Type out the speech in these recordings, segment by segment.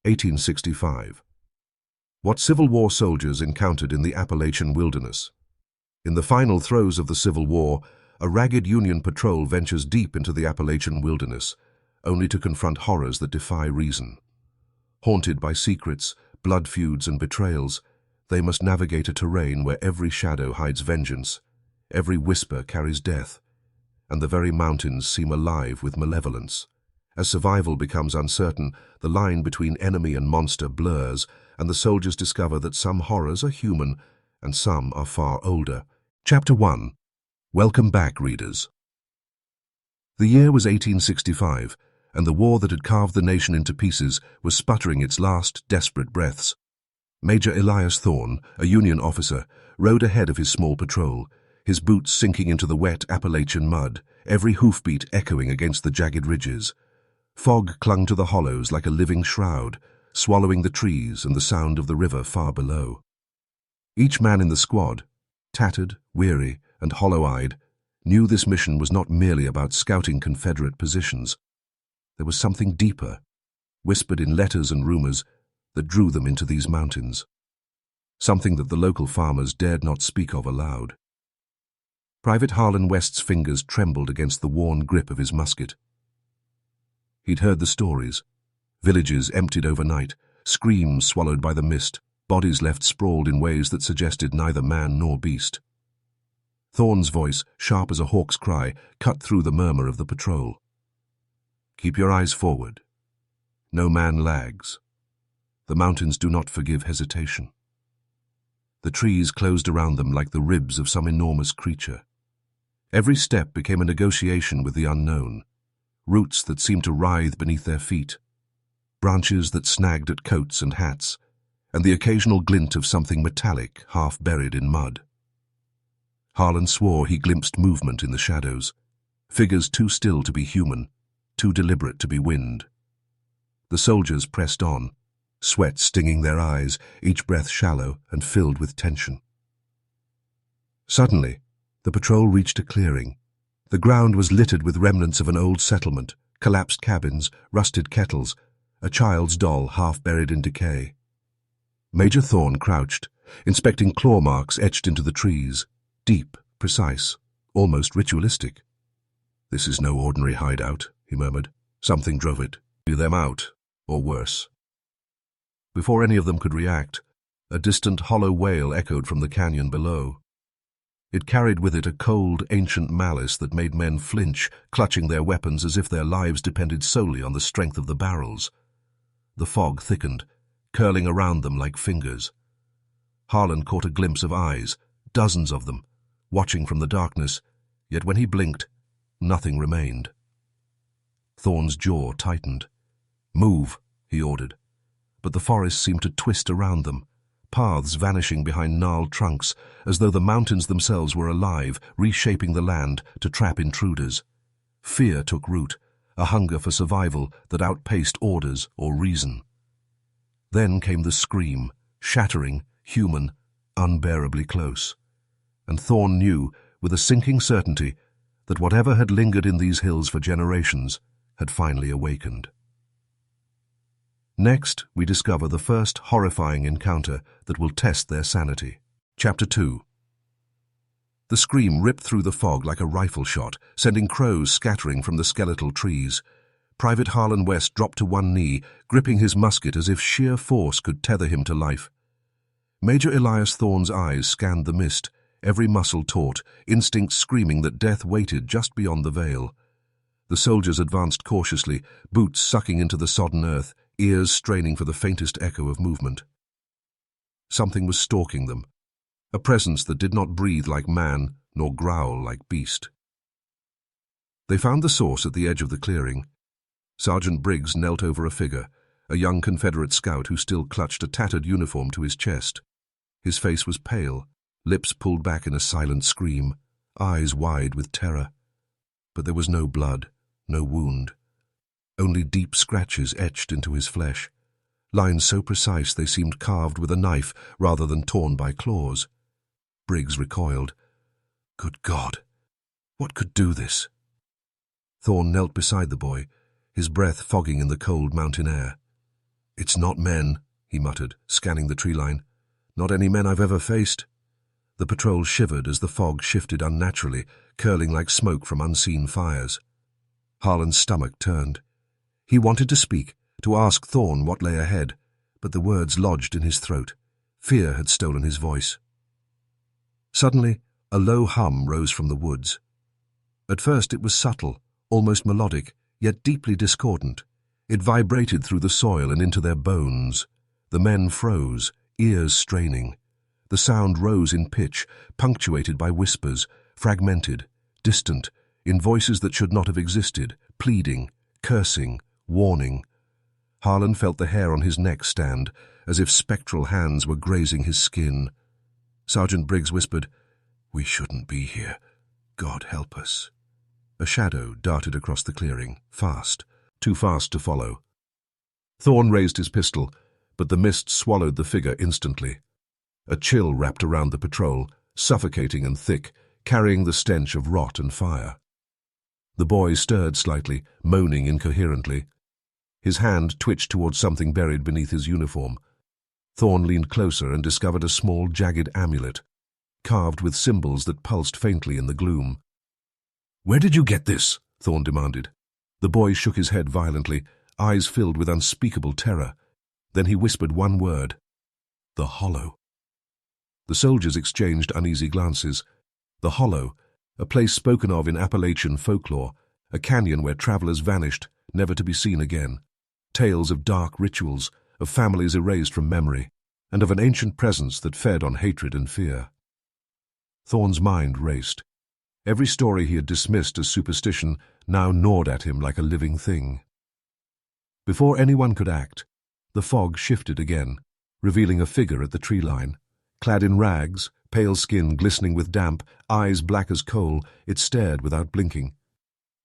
1865. What Civil War soldiers encountered in the Appalachian wilderness. In the final throes of the Civil War, a ragged Union patrol ventures deep into the Appalachian wilderness, only to confront horrors that defy reason. Haunted by secrets, blood feuds, and betrayals, they must navigate a terrain where every shadow hides vengeance, every whisper carries death, and the very mountains seem alive with malevolence. As survival becomes uncertain, the line between enemy and monster blurs, and the soldiers discover that some horrors are human and some are far older. Chapter 1. Welcome back, readers. The year was 1865, and the war that had carved the nation into pieces was sputtering its last desperate breaths. Major Elias Thorne, a Union officer, rode ahead of his small patrol, his boots sinking into the wet Appalachian mud, every hoofbeat echoing against the jagged ridges. Fog clung to the hollows like a living shroud, swallowing the trees and the sound of the river far below. Each man in the squad, tattered, weary, and hollow-eyed, knew this mission was not merely about scouting Confederate positions. There was something deeper, whispered in letters and rumors, that drew them into these mountains. Something that the local farmers dared not speak of aloud. Private Harlan West's fingers trembled against the worn grip of his musket. He'd heard the stories. Villages emptied overnight, screams swallowed by the mist, bodies left sprawled in ways that suggested neither man nor beast. Thorne's voice, sharp as a hawk's cry, cut through the murmur of the patrol. Keep your eyes forward. No man lags. The mountains do not forgive hesitation. The trees closed around them like the ribs of some enormous creature. Every step became a negotiation with the unknown. Roots that seemed to writhe beneath their feet, branches that snagged at coats and hats, and the occasional glint of something metallic half buried in mud. Harlan swore he glimpsed movement in the shadows, figures too still to be human, too deliberate to be wind. The soldiers pressed on, sweat stinging their eyes, each breath shallow and filled with tension. Suddenly, the patrol reached a clearing. The ground was littered with remnants of an old settlement, collapsed cabins, rusted kettles, a child's doll half buried in decay. Major Thorne crouched, inspecting claw marks etched into the trees, deep, precise, almost ritualistic. "This is no ordinary hideout," he murmured. "Something drove it. Blew them out, or worse." Before any of them could react, a distant hollow wail echoed from the canyon below. It carried with it a cold, ancient malice that made men flinch, clutching their weapons as if their lives depended solely on the strength of the barrels. The fog thickened, curling around them like fingers. Harlan caught a glimpse of eyes, dozens of them, watching from the darkness, yet when he blinked, nothing remained. Thorne's jaw tightened. "Move," he ordered. But the forest seemed to twist around them, paths vanishing behind gnarled trunks, as though the mountains themselves were alive, reshaping the land to trap intruders. Fear took root, a hunger for survival that outpaced orders or reason. Then came the scream, shattering, human, unbearably close. And Thorne knew, with a sinking certainty, that whatever had lingered in these hills for generations had finally awakened. Next, we discover the first horrifying encounter that will test their sanity. Chapter 2. The scream ripped through the fog like a rifle shot, sending crows scattering from the skeletal trees. Private Harlan West dropped to one knee, gripping his musket as if sheer force could tether him to life. Major Elias Thorne's eyes scanned the mist, every muscle taut, instinct screaming that death waited just beyond the veil. The soldiers advanced cautiously, boots sucking into the sodden earth, ears straining for the faintest echo of movement. Something was stalking them, a presence that did not breathe like man nor growl like beast. They found the source at the edge of the clearing. Sergeant Briggs knelt over a figure, a young Confederate scout who still clutched a tattered uniform to his chest. His face was pale, lips pulled back in a silent scream, eyes wide with terror. But there was no blood, no wound. Only deep scratches etched into his flesh, lines so precise they seemed carved with a knife rather than torn by claws. Briggs recoiled. Good God! What could do this? Thorne knelt beside the boy, his breath fogging in the cold mountain air. "It's not men," he muttered, scanning the tree line. "Not any men I've ever faced." The patrol shivered as the fog shifted unnaturally, curling like smoke from unseen fires. Harlan's stomach turned. He wanted to speak, to ask Thorn what lay ahead, but the words lodged in his throat. Fear had stolen his voice. Suddenly, a low hum rose from the woods. At first it was subtle, almost melodic, yet deeply discordant. It vibrated through the soil and into their bones. The men froze, ears straining. The sound rose in pitch, punctuated by whispers, fragmented, distant, in voices that should not have existed, pleading, cursing, warning. Harlan felt the hair on his neck stand, as if spectral hands were grazing his skin. Sergeant Briggs whispered, "We shouldn't be here. God help us." A shadow darted across the clearing, fast, too fast to follow. Thorn raised his pistol, but the mist swallowed the figure instantly. A chill wrapped around the patrol, suffocating and thick, carrying the stench of rot and fire. The boy stirred slightly, moaning incoherently. His hand twitched towards something buried beneath his uniform. Thorn leaned closer and discovered a small, jagged amulet, carved with symbols that pulsed faintly in the gloom. "Where did you get this?" Thorn demanded. The boy shook his head violently, eyes filled with unspeakable terror. Then he whispered one word: "The Hollow." The soldiers exchanged uneasy glances. The Hollow, a place spoken of in Appalachian folklore, a canyon where travelers vanished, never to be seen again. Tales of dark rituals, of families erased from memory, and of an ancient presence that fed on hatred and fear. Thorn's mind raced. Every story he had dismissed as superstition now gnawed at him like a living thing. Before anyone could act, the fog shifted again, revealing a figure at the tree line. Clad in rags, pale skin glistening with damp, eyes black as coal, it stared without blinking.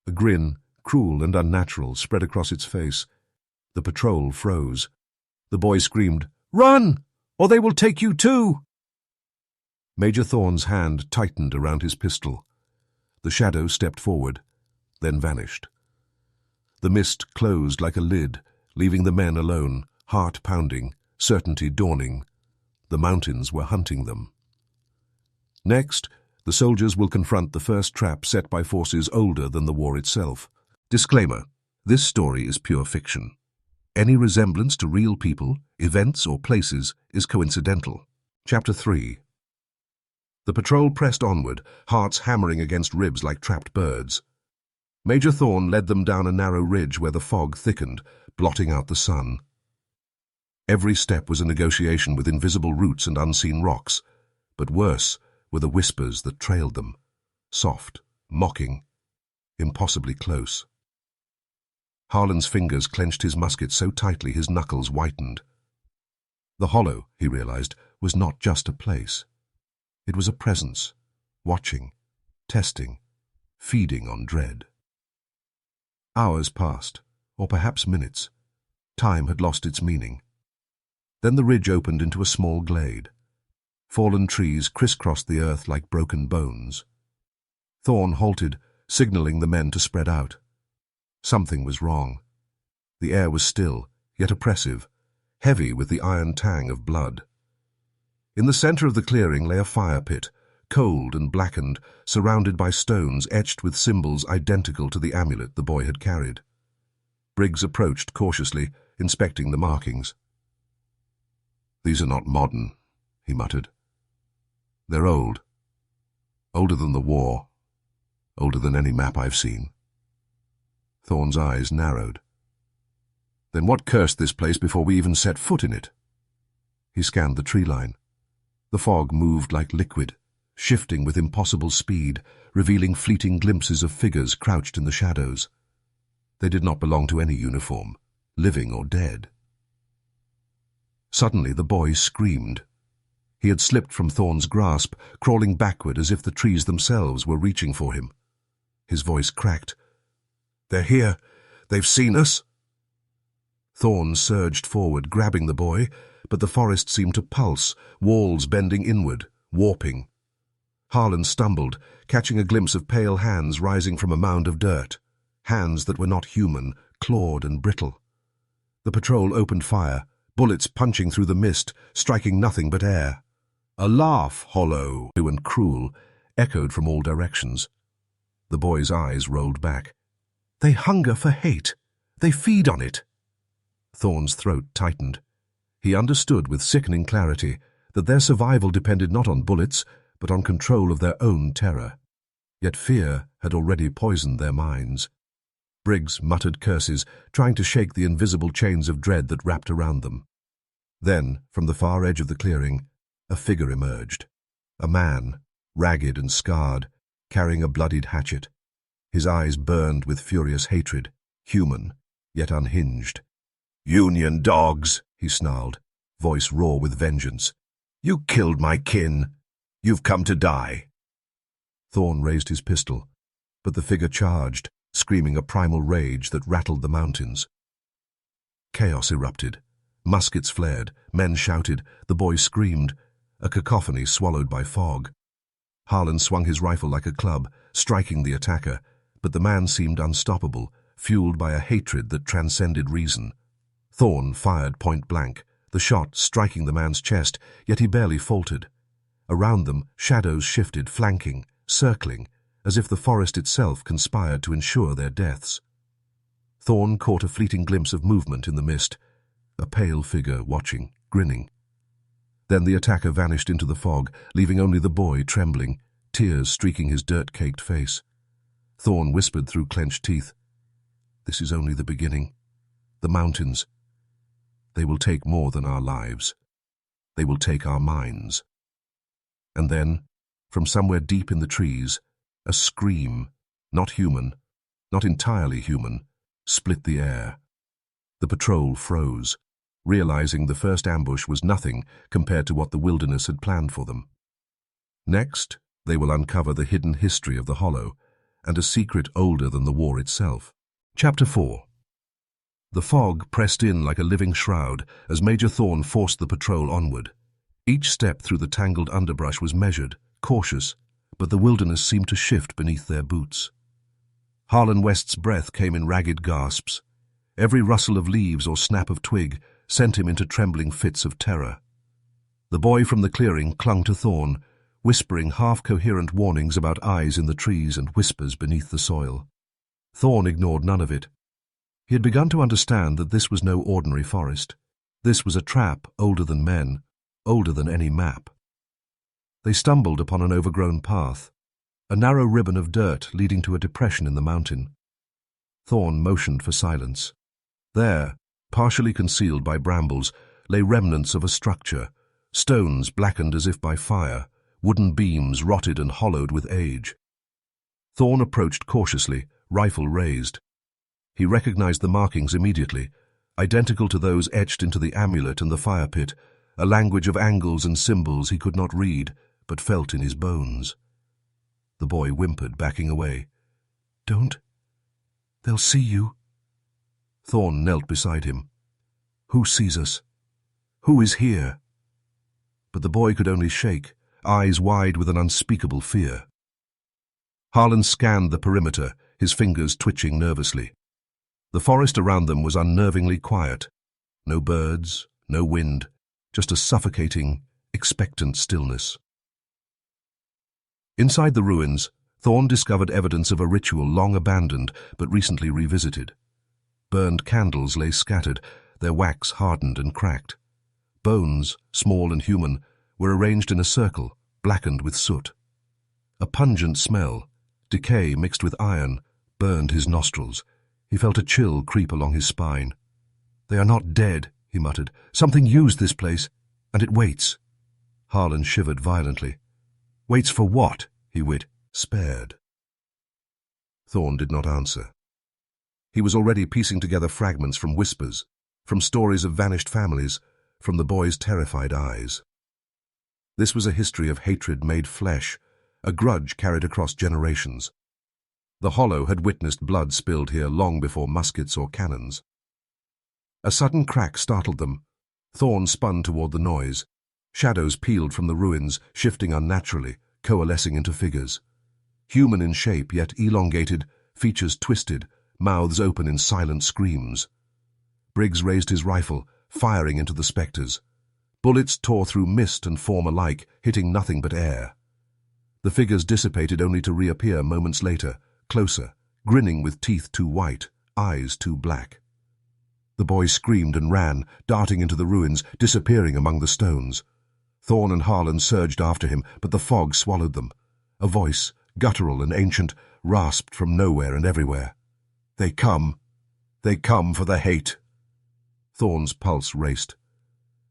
A grin, cruel and unnatural, spread across its face. The patrol froze. The boy screamed, "Run, or they will take you too!" Major Thorn's hand tightened around his pistol. The shadow stepped forward, then vanished. The mist closed like a lid, leaving the men alone, heart pounding, certainty dawning. The mountains were hunting them. Next, the soldiers will confront the first trap set by forces older than the war itself. Disclaimer: this story is pure fiction. Any resemblance to real people, events, or places is coincidental. Chapter 3. The patrol pressed onward, hearts hammering against ribs like trapped birds. Major Thorn led them down a narrow ridge where the fog thickened, blotting out the sun. Every step was a negotiation with invisible roots and unseen rocks, but worse were the whispers that trailed them, soft, mocking, impossibly close. Harlan's fingers clenched his musket so tightly his knuckles whitened. The Hollow, he realized, was not just a place. It was a presence, watching, testing, feeding on dread. Hours passed, or perhaps minutes. Time had lost its meaning. Then the ridge opened into a small glade. Fallen trees crisscrossed the earth like broken bones. Thorn halted, signaling the men to spread out. Something was wrong. The air was still, yet oppressive, heavy with the iron tang of blood. In the center of the clearing lay a fire pit, cold and blackened, surrounded by stones etched with symbols identical to the amulet the boy had carried. Briggs approached cautiously, inspecting the markings. "These are not modern," he muttered. "They're old. Older than the war. Older than any map I've seen." Thorn's eyes narrowed. "Then what cursed this place before we even set foot in it?" He scanned the tree line. The fog moved like liquid, shifting with impossible speed, revealing fleeting glimpses of figures crouched in the shadows. They did not belong to any uniform, living or dead. Suddenly the boy screamed. He had slipped from Thorn's grasp, crawling backward as if the trees themselves were reaching for him. His voice cracked. "They're here. They've seen us." Thorn surged forward, grabbing the boy, but the forest seemed to pulse, walls bending inward, warping. Harlan stumbled, catching a glimpse of pale hands rising from a mound of dirt. Hands that were not human, clawed and brittle. The patrol opened fire, bullets punching through the mist, striking nothing but air. A laugh, hollow and cruel, echoed from all directions. The boy's eyes rolled back. They hunger for hate. They feed on it. Thorn's throat tightened. He understood with sickening clarity that their survival depended not on bullets, but on control of their own terror. Yet fear had already poisoned their minds. Briggs muttered curses, trying to shake the invisible chains of dread that wrapped around them. Then, from the far edge of the clearing, a figure emerged. A man, ragged and scarred, carrying a bloodied hatchet. His eyes burned with furious hatred, human, yet unhinged. "Union dogs," he snarled, voice raw with vengeance. "You killed my kin. You've come to die." Thorn raised his pistol, but the figure charged, screaming a primal rage that rattled the mountains. Chaos erupted. Muskets flared, men shouted, the boy screamed, a cacophony swallowed by fog. Harlan swung his rifle like a club, striking the attacker, but the man seemed unstoppable, fueled by a hatred that transcended reason. Thorn fired point blank, the shot striking the man's chest, yet he barely faltered. Around them, shadows shifted, flanking, circling, as if the forest itself conspired to ensure their deaths. Thorn caught a fleeting glimpse of movement in the mist, a pale figure watching, grinning. Then the attacker vanished into the fog, leaving only the boy trembling, tears streaking his dirt-caked face. Thorn whispered through clenched teeth, "This is only the beginning. The mountains. They will take more than our lives. They will take our minds." And then, from somewhere deep in the trees, a scream, not human, not entirely human, split the air. The patrol froze, realizing the first ambush was nothing compared to what the wilderness had planned for them. Next, they will uncover the hidden history of the Hollow, and a secret older than the war itself. Chapter 4. The fog pressed in like a living shroud as Major Thorn forced the patrol onward. Each step through the tangled underbrush was measured, cautious, but the wilderness seemed to shift beneath their boots. Harlan West's breath came in ragged gasps. Every rustle of leaves or snap of twig sent him into trembling fits of terror. The boy from the clearing clung to Thorn, whispering half-coherent warnings about eyes in the trees and whispers beneath the soil. Thorn ignored none of it. He had begun to understand that this was no ordinary forest. This was a trap older than men, older than any map. They stumbled upon an overgrown path, a narrow ribbon of dirt leading to a depression in the mountain. Thorn motioned for silence. There, partially concealed by brambles, lay remnants of a structure, stones blackened as if by fire, wooden beams rotted and hollowed with age. Thorn approached cautiously, rifle raised. He recognized the markings immediately, identical to those etched into the amulet and the fire pit, a language of angles and symbols he could not read, but felt in his bones. The boy whimpered, backing away. "Don't. They'll see you." Thorn knelt beside him. "Who sees us? Who is here?" But the boy could only shake, eyes wide with an unspeakable fear. Harlan scanned the perimeter, his fingers twitching nervously. The forest around them was unnervingly quiet. No birds, no wind, just a suffocating, expectant stillness. Inside the ruins, Thorn discovered evidence of a ritual long abandoned but recently revisited. Burned candles lay scattered, their wax hardened and cracked. Bones, small and human, were arranged in a circle, blackened with soot. A pungent smell, decay mixed with iron, burned his nostrils. He felt a chill creep along his spine. "They are not dead," he muttered. "Something used this place, and it waits." Harlan shivered violently. "Waits for what?" he wit. "Spared." Thorn did not answer. He was already piecing together fragments from whispers, from stories of vanished families, from the boy's terrified eyes. This was a history of hatred made flesh, a grudge carried across generations. The Hollow had witnessed blood spilled here long before muskets or cannons. A sudden crack startled them. Thorn spun toward the noise. Shadows peeled from the ruins, shifting unnaturally, coalescing into figures. Human in shape, yet elongated, features twisted, mouths open in silent screams. Briggs raised his rifle, firing into the spectres. Bullets tore through mist and form alike, hitting nothing but air. The figures dissipated only to reappear moments later, closer, grinning with teeth too white, eyes too black. The boy screamed and ran, darting into the ruins, disappearing among the stones. Thorn and Harlan surged after him, but the fog swallowed them. A voice, guttural and ancient, rasped from nowhere and everywhere. They come for the hate. Thorn's pulse raced.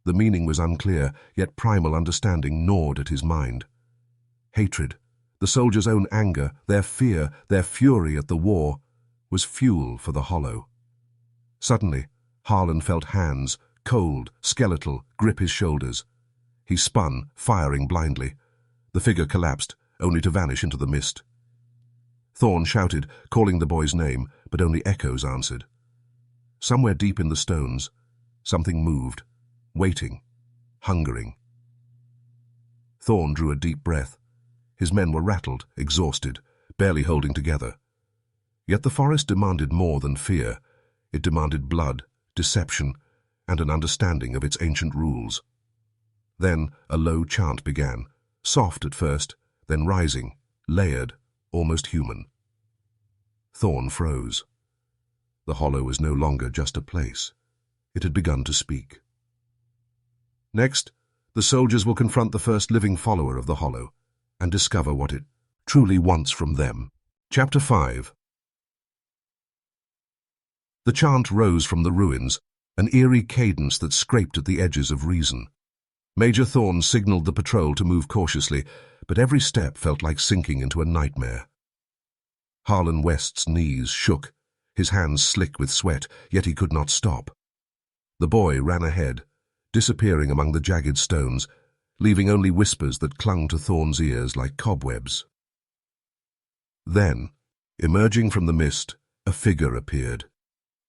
The meaning was unclear, yet primal understanding gnawed at his mind. Hatred, the soldiers' own anger, their fear, their fury at the war, was fuel for the hollow. Suddenly, Harlan felt hands, cold, skeletal, grip his shoulders. He spun, firing blindly. The figure collapsed, only to vanish into the mist. Thorn shouted, calling the boy's name, but only echoes answered. Somewhere deep in the stones, something moved, waiting, hungering. Thorn drew a deep breath. His men were rattled, exhausted, barely holding together. Yet the forest demanded more than fear. It demanded blood, deception, and an understanding of its ancient rules. Then a low chant began, soft at first, then rising, layered, almost human. Thorn froze. The hollow was no longer just a place. It had begun to speak. Next, the soldiers will confront the first living follower of the hollow and discover what it truly wants from them. Chapter 5. The chant rose from the ruins, an eerie cadence that scraped at the edges of reason. Major Thorn signaled the patrol to move cautiously, but every step felt like sinking into a nightmare. Harlan West's knees shook, his hands slick with sweat, yet he could not stop. The boy ran ahead, disappearing among the jagged stones, leaving only whispers that clung to Thorn's ears like cobwebs. Then, emerging from the mist, a figure appeared.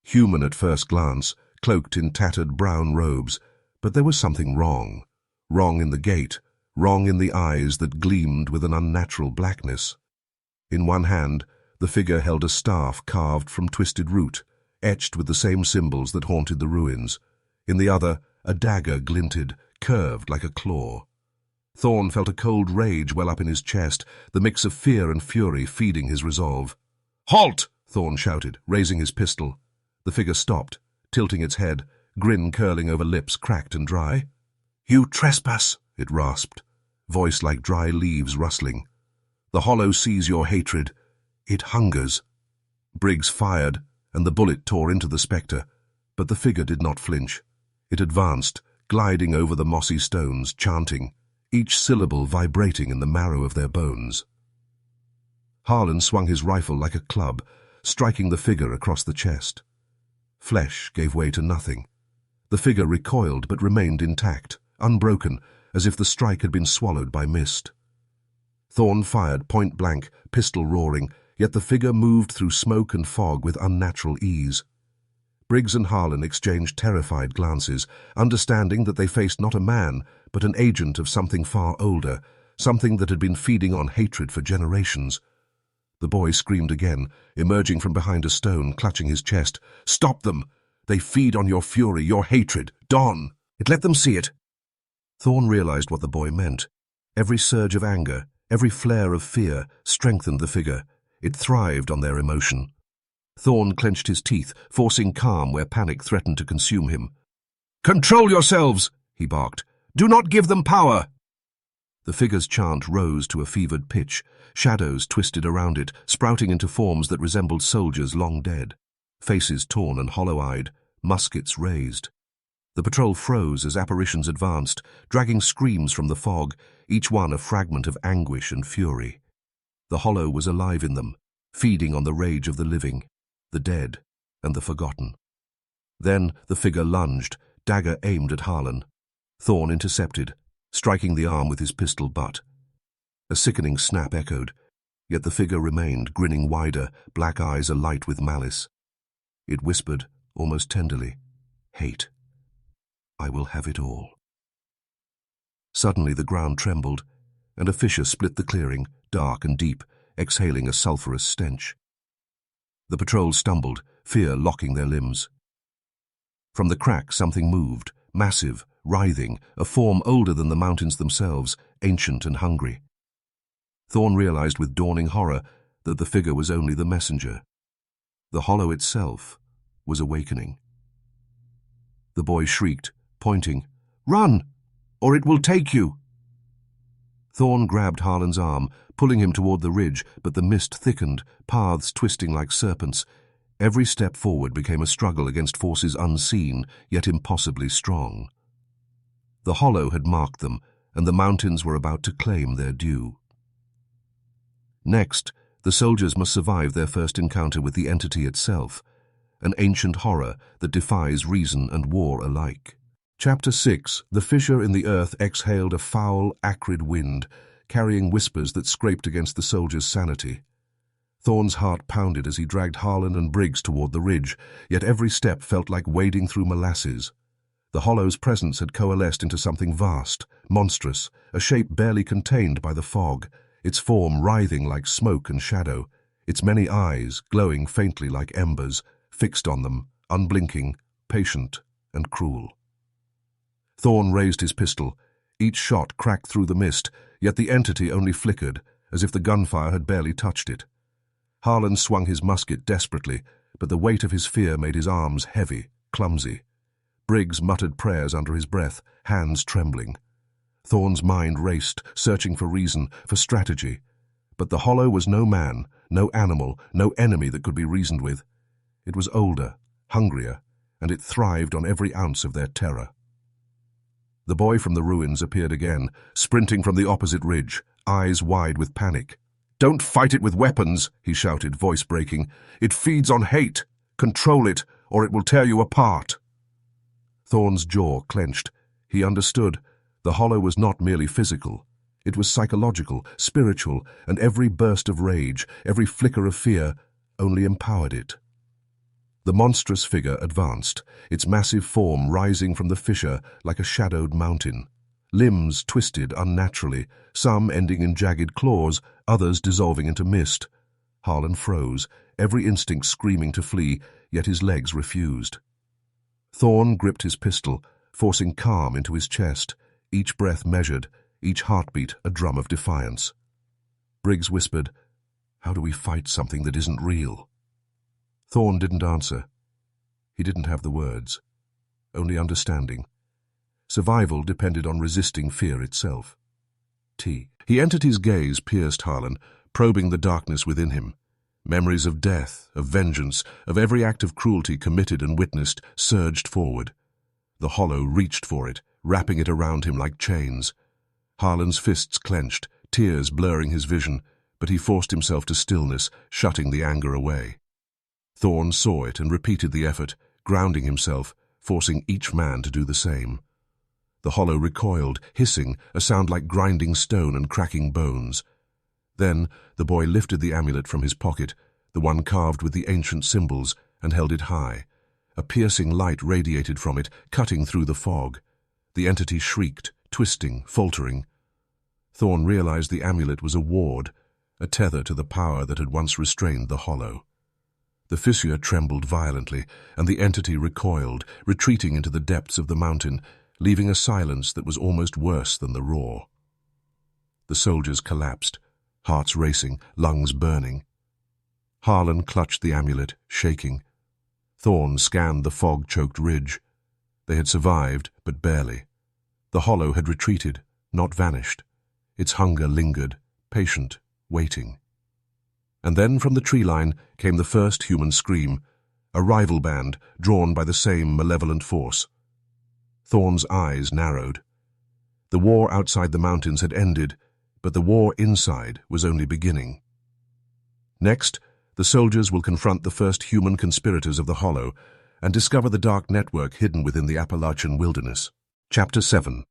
Human at first glance, cloaked in tattered brown robes, but there was something wrong. Wrong in the gait, wrong in the eyes that gleamed with an unnatural blackness. In one hand, the figure held a staff carved from twisted root, etched with the same symbols that haunted the ruins. In the other, a dagger glinted, curved like a claw. Thorn felt a cold rage well up in his chest, the mix of fear and fury feeding his resolve. "Halt!" Thorn shouted, raising his pistol. The figure stopped, tilting its head, grin curling over lips cracked and dry. "You trespass," it rasped, voice like dry leaves rustling. "The hollow sees your hatred. It hungers." Briggs fired, and the bullet tore into the spectre, but the figure did not flinch. It advanced, gliding over the mossy stones, chanting, each syllable vibrating in the marrow of their bones. Harlan swung his rifle like a club, striking the figure across the chest. Flesh gave way to nothing. The figure recoiled but remained intact, unbroken, as if the strike had been swallowed by mist. Thorn fired point blank, pistol roaring, yet the figure moved through smoke and fog with unnatural ease. Briggs and Harlan exchanged terrified glances, understanding that they faced not a man, but an agent of something far older, something that had been feeding on hatred for generations. The boy screamed again, emerging from behind a stone, clutching his chest. "Stop them! They feed on your fury, your hatred. Don! Let them see it!" Thorn realized what the boy meant. Every surge of anger, every flare of fear, strengthened the figure. It thrived on their emotion. Thorn clenched his teeth, forcing calm where panic threatened to consume him. "Control yourselves!" he barked. "Do not give them power!" The figure's chant rose to a fevered pitch. Shadows twisted around it, sprouting into forms that resembled soldiers long dead. Faces torn and hollow-eyed, muskets raised. The patrol froze as apparitions advanced, dragging screams from the fog, each one a fragment of anguish and fury. The hollow was alive in them, feeding on the rage of the living, the dead, and the forgotten. Then the figure lunged, dagger aimed at Harlan. Thorn intercepted, striking the arm with his pistol butt. A sickening snap echoed, yet the figure remained, grinning wider, black eyes alight with malice. It whispered, almost tenderly, "Hate. I will have it all." Suddenly the ground trembled, and a fissure split the clearing, dark and deep, exhaling a sulphurous stench. The patrol stumbled, fear locking their limbs. From the crack something moved, massive, writhing, a form older than the mountains themselves, ancient and hungry. Thorn realized with dawning horror that the figure was only the messenger. The hollow itself was awakening. The boy shrieked, pointing, "Run, or it will take you!" Thorn grabbed Harlan's arm, pulling him toward the ridge, but the mist thickened, paths twisting like serpents. Every step forward became a struggle against forces unseen, yet impossibly strong. The hollow had marked them, and the mountains were about to claim their due. Next, the soldiers must survive their first encounter with the entity itself, an ancient horror that defies reason and war alike. Chapter 6. The fissure in the earth exhaled a foul, acrid wind, carrying whispers that scraped against the soldiers' sanity. Thorn's heart pounded as he dragged Harlan and Briggs toward the ridge, yet every step felt like wading through molasses. The hollow's presence had coalesced into something vast, monstrous, a shape barely contained by the fog, its form writhing like smoke and shadow, its many eyes glowing faintly like embers, fixed on them, unblinking, patient, and cruel. Thorn raised his pistol. Each shot cracked through the mist, yet the entity only flickered, as if the gunfire had barely touched it. Harlan swung his musket desperately, but the weight of his fear made his arms heavy, clumsy. Briggs muttered prayers under his breath, hands trembling. Thorn's mind raced, searching for reason, for strategy. But the hollow was no man, no animal, no enemy that could be reasoned with. It was older, hungrier, and it thrived on every ounce of their terror. The boy from the ruins appeared again, sprinting from the opposite ridge, eyes wide with panic. "Don't fight it with weapons," he shouted, voice breaking. "It feeds on hate. Control it, or it will tear you apart." Thorn's jaw clenched. He understood. The hollow was not merely physical. It was psychological, spiritual, and every burst of rage, every flicker of fear, only empowered it. The monstrous figure advanced, its massive form rising from the fissure like a shadowed mountain. Limbs twisted unnaturally, some ending in jagged claws, others dissolving into mist. Harlan froze, every instinct screaming to flee, yet his legs refused. Thorn gripped his pistol, forcing calm into his chest, each breath measured, each heartbeat a drum of defiance. Briggs whispered, "How do we fight something that isn't real?" Thorn didn't answer. He didn't have the words, only understanding. Survival depended on resisting fear itself. He entered. His gaze pierced Harlan, probing the darkness within him. Memories of death, of vengeance, of every act of cruelty committed and witnessed surged forward. The hollow reached for it, wrapping it around him like chains. Harlan's fists clenched, tears blurring his vision, but he forced himself to stillness, shutting the anger away. Thorn saw it and repeated the effort, grounding himself, forcing each man to do the same. The hollow recoiled, hissing, a sound like grinding stone and cracking bones. Then the boy lifted the amulet from his pocket, the one carved with the ancient symbols, and held it high. A piercing light radiated from it, cutting through the fog. The entity shrieked, twisting, faltering. Thorn realized the amulet was a ward, a tether to the power that had once restrained the hollow. The fissure trembled violently, and the entity recoiled, retreating into the depths of the mountain, leaving a silence that was almost worse than the roar. The soldiers collapsed, hearts racing, lungs burning. Harlan clutched the amulet, shaking. Thorn scanned the fog-choked ridge. They had survived, but barely. The hollow had retreated, not vanished. Its hunger lingered, patient, waiting. And then from the tree line came the first human scream, a rival band drawn by the same malevolent force. Thorn's eyes narrowed. The war outside the mountains had ended, but the war inside was only beginning. Next, the soldiers will confront the first human conspirators of the Hollow and discover the dark network hidden within the Appalachian wilderness. Chapter 7.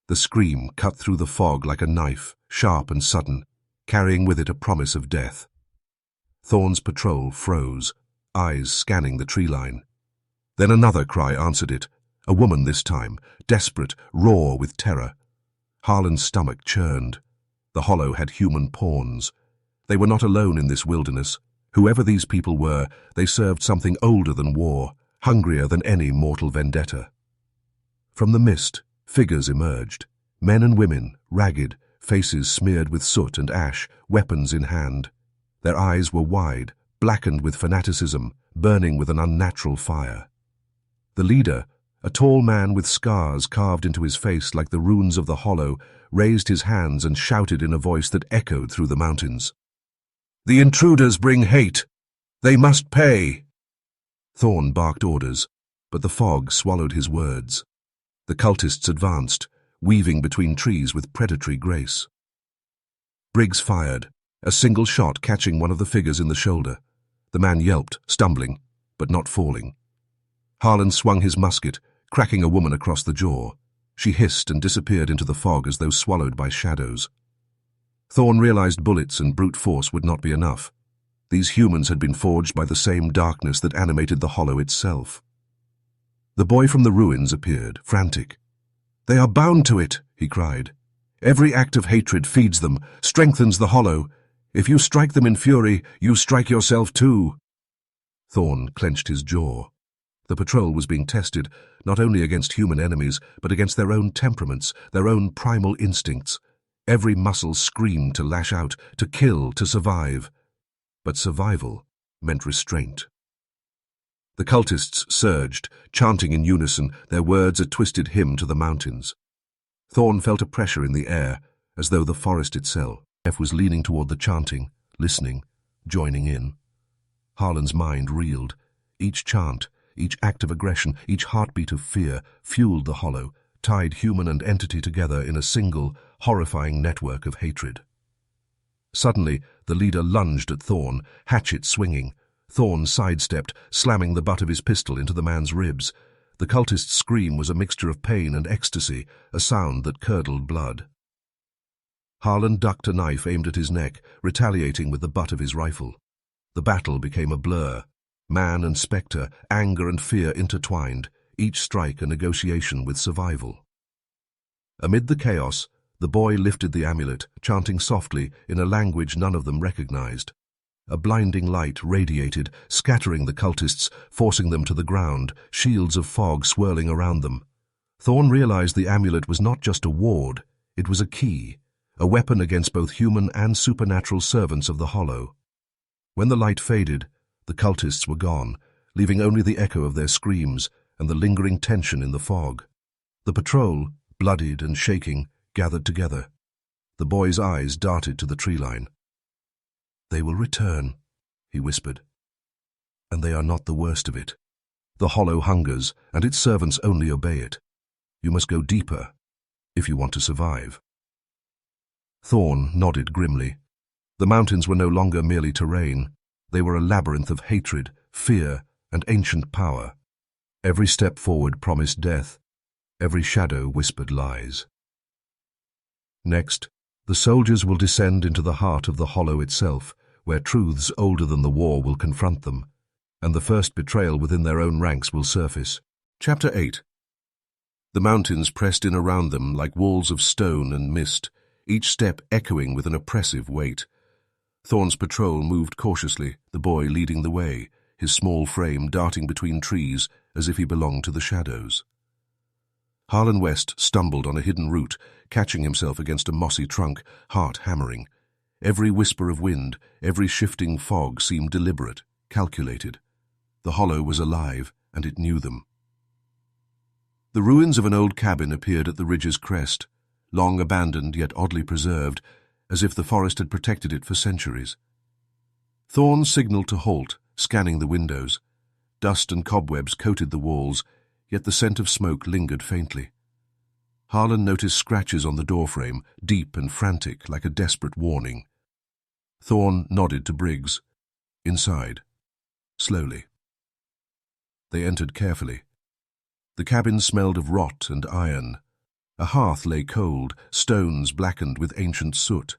The scream cut through the fog like a knife, sharp and sudden, carrying with it a promise of death. Thorn's patrol froze, eyes scanning the tree line. Then another cry answered it, a woman this time, desperate, raw with terror. Harlan's stomach churned. The Hollow had human pawns. They were not alone in this wilderness. Whoever these people were, they served something older than war, hungrier than any mortal vendetta. From the mist, figures emerged. Men and women, ragged, faces smeared with soot and ash, weapons in hand. Their eyes were wide, blackened with fanaticism, burning with an unnatural fire. The leader, a tall man with scars carved into his face like the runes of the Hollow, raised his hands and shouted in a voice that echoed through the mountains. "The intruders bring hate! They must pay!" Thorn barked orders, but the fog swallowed his words. The cultists advanced, weaving between trees with predatory grace. Briggs fired, a single shot catching one of the figures in the shoulder. The man yelped, stumbling, but not falling. Harlan swung his musket, cracking a woman across the jaw. She hissed and disappeared into the fog as though swallowed by shadows. Thorn realized bullets and brute force would not be enough. These humans had been forged by the same darkness that animated the Hollow itself. The boy from the ruins appeared, frantic. "They are bound to it," he cried. "Every act of hatred feeds them, strengthens the Hollow. If you strike them in fury, you strike yourself too." Thorn clenched his jaw. The patrol was being tested, not only against human enemies, but against their own temperaments, their own primal instincts. Every muscle screamed to lash out, to kill, to survive. But survival meant restraint. The cultists surged, chanting in unison, their words a twisted hymn to the mountains. Thorn felt a pressure in the air, as though the forest itself was leaning toward the chanting, listening, joining in. Harlan's mind reeled. Each chant, each act of aggression, each heartbeat of fear fueled the Hollow, tied human and entity together in a single, horrifying network of hatred. Suddenly, the leader lunged at Thorn, hatchet swinging. Thorn sidestepped, slamming the butt of his pistol into the man's ribs. The cultist's scream was a mixture of pain and ecstasy, a sound that curdled blood. Harlan ducked a knife aimed at his neck, retaliating with the butt of his rifle. The battle became a blur. Man and spectre, anger and fear intertwined, each strike a negotiation with survival. Amid the chaos, the boy lifted the amulet, chanting softly in a language none of them recognized. A blinding light radiated, scattering the cultists, forcing them to the ground, shields of fog swirling around them. Thorn realized the amulet was not just a ward, it was a key, a weapon against both human and supernatural servants of the Hollow. When the light faded, the cultists were gone, leaving only the echo of their screams and the lingering tension in the fog. The patrol, bloodied and shaking, gathered together. The boy's eyes darted to the tree line. "They will return," he whispered. "And they are not the worst of it. The Hollow hungers, and its servants only obey it. You must go deeper, if you want to survive." Thorn nodded grimly. The mountains were no longer merely terrain. They were a labyrinth of hatred, fear, and ancient power. Every step forward promised death. Every shadow whispered lies. Next, the soldiers will descend into the heart of the Hollow itself, where truths older than the war will confront them, and the first betrayal within their own ranks will surface. Chapter 8. The mountains pressed in around them like walls of stone and mist, each step echoing with an oppressive weight. Thorn's patrol moved cautiously, the boy leading the way, his small frame darting between trees as if he belonged to the shadows. Harlan West stumbled on a hidden root, catching himself against a mossy trunk, heart hammering. Every whisper of wind, every shifting fog seemed deliberate, calculated. The Hollow was alive, and it knew them. The ruins of an old cabin appeared at the ridge's crest, long abandoned yet oddly preserved, as if the forest had protected it for centuries. Thorn signaled to halt, scanning the windows. Dust and cobwebs coated the walls, yet the scent of smoke lingered faintly. Harlan noticed scratches on the doorframe, deep and frantic, like a desperate warning. Thorn nodded to Briggs. Inside. Slowly. They entered carefully. The cabin smelled of rot and iron. A hearth lay cold, stones blackened with ancient soot.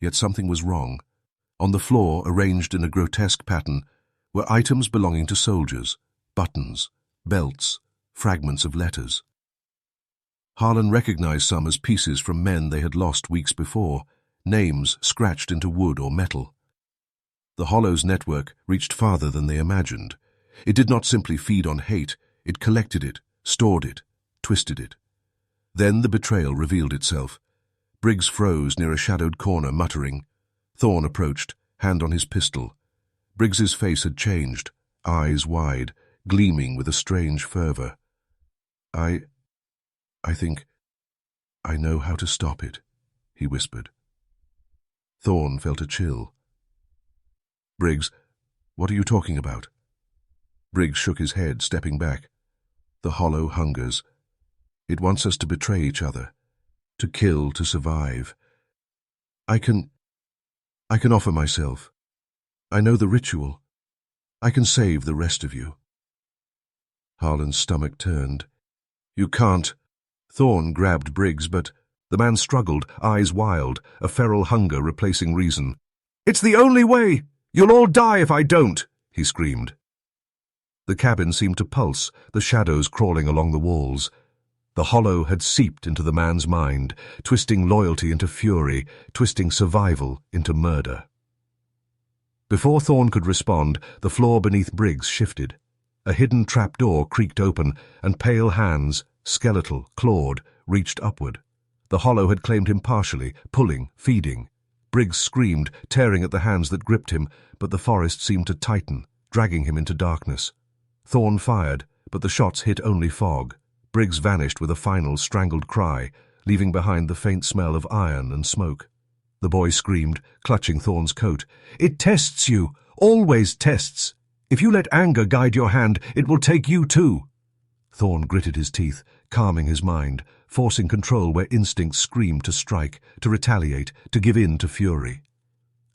Yet something was wrong. On the floor, arranged in a grotesque pattern, were items belonging to soldiers, buttons, belts, fragments of letters. Harlan recognized some as pieces from men they had lost weeks before, names scratched into wood or metal. The Hollow's network reached farther than they imagined. It did not simply feed on hate, it collected it, stored it, twisted it. Then the betrayal revealed itself. Briggs froze near a shadowed corner, muttering. Thorne approached, hand on his pistol. Briggs's face had changed, eyes wide, gleaming with a strange fervor. I think I know how to stop it, he whispered. Thorne felt a chill. Briggs, what are you talking about? Briggs shook his head, stepping back. The Hollow hungers. It wants us to betray each other, to kill, to survive. I can offer myself. I know the ritual. I can save the rest of you. Harlan's stomach turned. You can't. Thorne grabbed Briggs, but the man struggled, eyes wild, a feral hunger replacing reason. It's the only way! You'll all die if I don't, he screamed. The cabin seemed to pulse, the shadows crawling along the walls. The Hollow had seeped into the man's mind, twisting loyalty into fury, twisting survival into murder. Before Thorne could respond, the floor beneath Briggs shifted. A hidden trapdoor creaked open, and pale hands, skeletal, clawed, reached upward. The Hollow had claimed him partially, pulling, feeding. Briggs screamed, tearing at the hands that gripped him, but the forest seemed to tighten, dragging him into darkness. Thorne fired, but the shots hit only fog. Briggs vanished with a final strangled cry, leaving behind the faint smell of iron and smoke. The boy screamed, clutching Thorne's coat. It tests you, always tests. If you let anger guide your hand, it will take you too. Thorne gritted his teeth, calming his mind, forcing control where instincts screamed to strike, to retaliate, to give in to fury.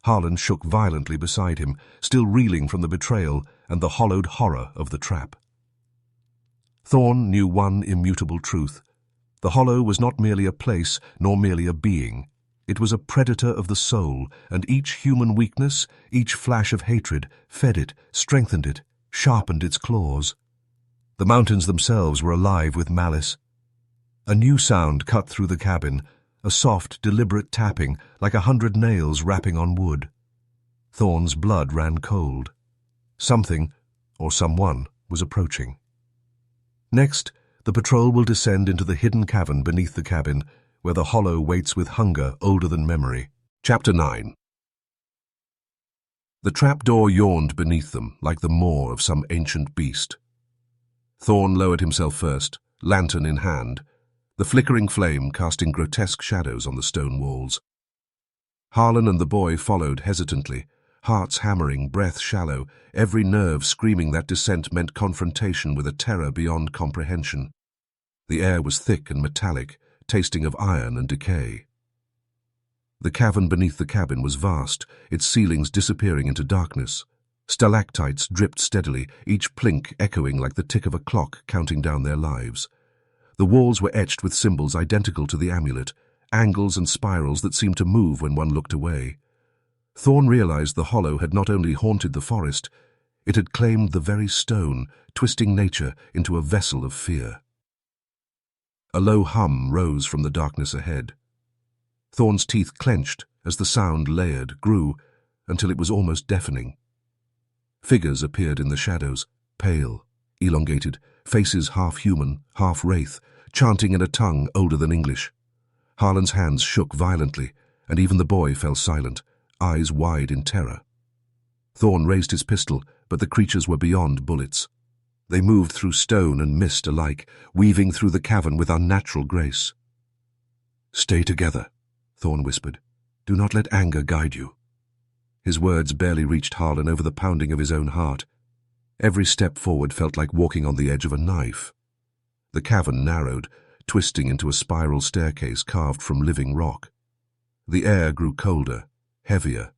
Harlan shook violently beside him, still reeling from the betrayal and the hollowed horror of the trap. Thorne knew one immutable truth. The Hollow was not merely a place, nor merely a being. It was a predator of the soul, and each human weakness, each flash of hatred, fed it, strengthened it, sharpened its claws. The mountains themselves were alive with malice. A new sound cut through the cabin, a soft, deliberate tapping, like 100 nails rapping on wood. Thorne's blood ran cold. Something, or someone, was approaching. Next, the patrol will descend into the hidden cavern beneath the cabin, where the Hollow waits with hunger older than memory. Chapter 9. The trapdoor yawned beneath them, like the maw of some ancient beast. Thorne lowered himself first, lantern in hand, the flickering flame casting grotesque shadows on the stone walls. Harlan and the boy followed hesitantly, hearts hammering, breath shallow, every nerve screaming that descent meant confrontation with a terror beyond comprehension. The air was thick and metallic, tasting of iron and decay. The cavern beneath the cabin was vast, its ceilings disappearing into darkness. Stalactites dripped steadily, each plink echoing like the tick of a clock counting down their lives. The walls were etched with symbols identical to the amulet, angles and spirals that seemed to move when one looked away. Thorne realized the Hollow had not only haunted the forest, it had claimed the very stone, twisting nature into a vessel of fear. A low hum rose from the darkness ahead. Thorne's teeth clenched as the sound layered, grew, until it was almost deafening. Figures appeared in the shadows, pale, elongated, faces half human, half wraith, chanting in a tongue older than English. Harlan's hands shook violently, and even the boy fell silent, eyes wide in terror. Thorne raised his pistol, but the creatures were beyond bullets. They moved through stone and mist alike, weaving through the cavern with unnatural grace. "Stay together," Thorne whispered. "Do not let anger guide you." His words barely reached Harlan over the pounding of his own heart. Every step forward felt like walking on the edge of a knife. The cavern narrowed, twisting into a spiral staircase carved from living rock. The air grew colder, heavier.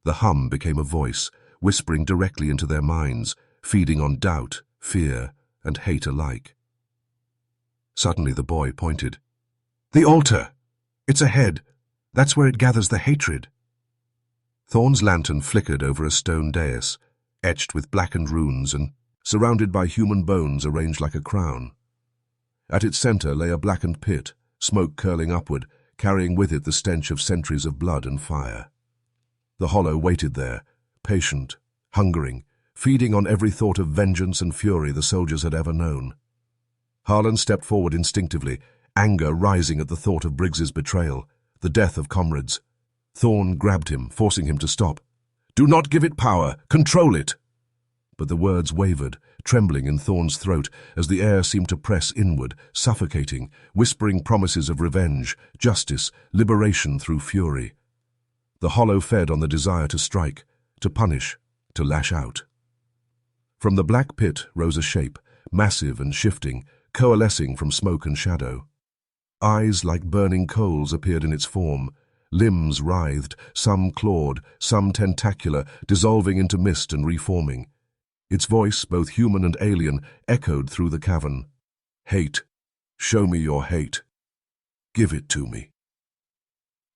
The hum became a voice, whispering directly into their minds, feeding on doubt, fear, and hate alike. Suddenly the boy pointed. "The altar! It's ahead. That's where it gathers the hatred." Thorne's lantern flickered over a stone dais, etched with blackened runes and surrounded by human bones arranged like a crown. At its center lay a blackened pit, smoke curling upward, carrying with it the stench of centuries of blood and fire. The Hollow waited there, patient, hungering, feeding on every thought of vengeance and fury the soldiers had ever known. Harlan stepped forward instinctively, anger rising at the thought of Briggs's betrayal, the death of comrades. Thorne grabbed him, forcing him to stop. "Do not give it power! Control it!" But the words wavered, trembling in Thorne's throat as the air seemed to press inward, suffocating, whispering promises of revenge, justice, liberation through fury. The hollow fed on the desire to strike, to punish, to lash out. From the black pit rose a shape, massive and shifting, coalescing from smoke and shadow. Eyes like burning coals appeared in its form, limbs writhed, some clawed, some tentacular, dissolving into mist and reforming. Its voice, both human and alien, echoed through the cavern. "Hate. Show me your hate. Give it to me."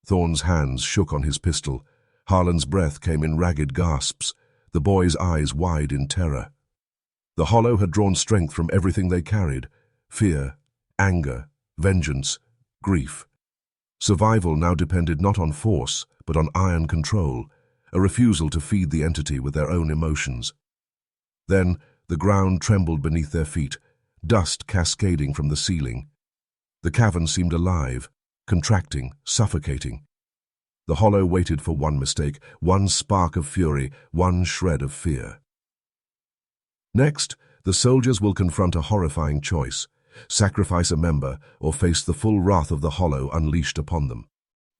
Thorne's hands shook on his pistol. Harlan's breath came in ragged gasps, the boy's eyes wide in terror. The hollow had drawn strength from everything they carried: fear, anger, vengeance, grief. Survival now depended not on force, but on iron control, a refusal to feed the entity with their own emotions. Then the ground trembled beneath their feet, dust cascading from the ceiling. The cavern seemed alive, contracting, suffocating. The hollow waited for one mistake, one spark of fury, one shred of fear. Next, the soldiers will confront a horrifying choice: sacrifice a member or face the full wrath of the hollow unleashed upon them.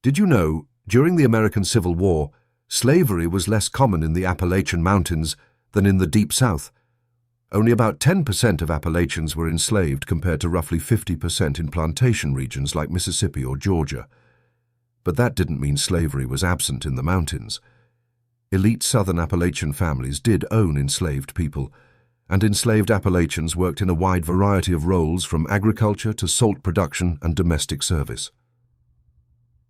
Did you know, during the American Civil War, slavery was less common in the Appalachian Mountains than in the Deep South? Only about 10% of Appalachians were enslaved compared to roughly 50% in plantation regions like Mississippi or Georgia. But that didn't mean slavery was absent in the mountains. Elite Southern Appalachian families did own enslaved people, and enslaved Appalachians worked in a wide variety of roles from agriculture to salt production and domestic service.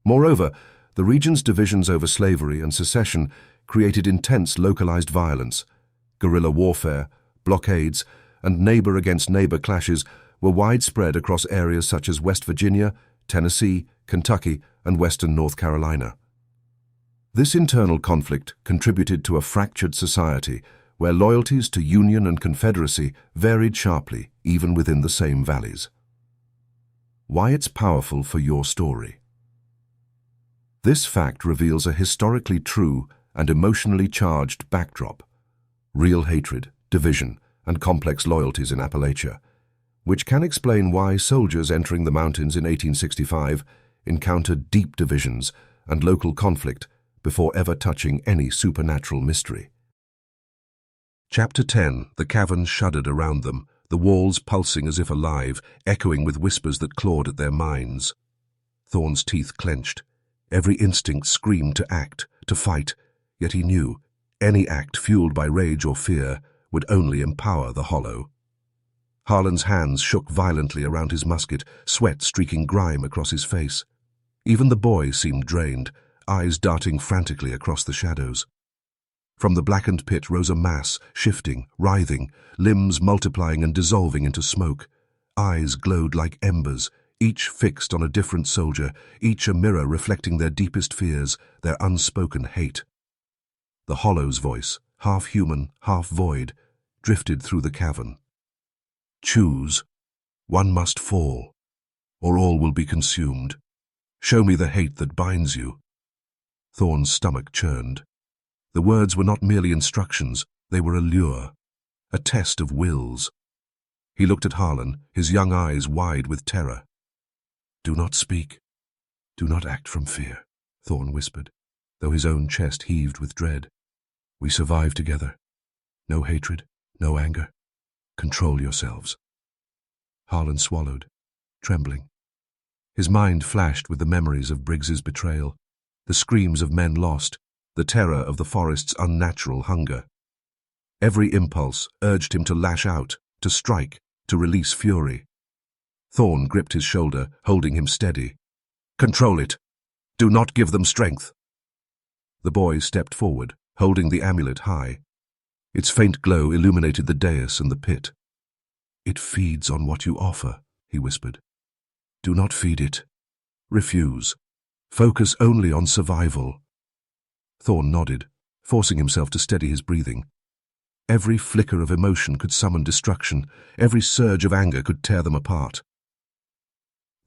Moreover, the region's divisions over slavery and secession created intense localized violence. Guerrilla warfare, blockades, and neighbor-against-neighbor clashes were widespread across areas such as West Virginia, Tennessee, Kentucky, and western North Carolina. This internal conflict contributed to a fractured society where loyalties to Union and Confederacy varied sharply even within the same valleys. Why it's powerful for your story. This fact reveals a historically true and emotionally charged backdrop: real hatred, division, and complex loyalties in Appalachia, which can explain why soldiers entering the mountains in 1865 encountered deep divisions and local conflict before ever touching any supernatural mystery. Chapter 10. The cavern shuddered around them, the walls pulsing as if alive, echoing with whispers that clawed at their minds. Thorne's teeth clenched. Every instinct screamed to act, to fight, yet he knew any act fueled by rage or fear would only empower the hollow. Harlan's hands shook violently around his musket, sweat streaking grime across his face. Even the boy seemed drained, eyes darting frantically across the shadows. From the blackened pit rose a mass, shifting, writhing, limbs multiplying and dissolving into smoke. Eyes glowed like embers, each fixed on a different soldier, each a mirror reflecting their deepest fears, their unspoken hate. The hollow's voice, half human, half void, drifted through the cavern. "Choose. One must fall, or all will be consumed. Show me the hate that binds you." Thorne's stomach churned. The words were not merely instructions, they were a lure, a test of wills. He looked at Harlan, his young eyes wide with terror. "Do not speak. Do not act from fear," Thorne whispered, though his own chest heaved with dread. "We survive together. No hatred, no anger. Control yourselves." Harlan swallowed, trembling. His mind flashed with the memories of Briggs's betrayal, the screams of men lost, the terror of the forest's unnatural hunger. Every impulse urged him to lash out, to strike, to release fury. Thorne gripped his shoulder, holding him steady. "Control it. Do not give them strength." The boy stepped forward, holding the amulet high. Its faint glow illuminated the dais and the pit. "It feeds on what you offer," he whispered. "Do not feed it. Refuse. Focus only on survival." Thorne nodded, forcing himself to steady his breathing. Every flicker of emotion could summon destruction. Every surge of anger could tear them apart.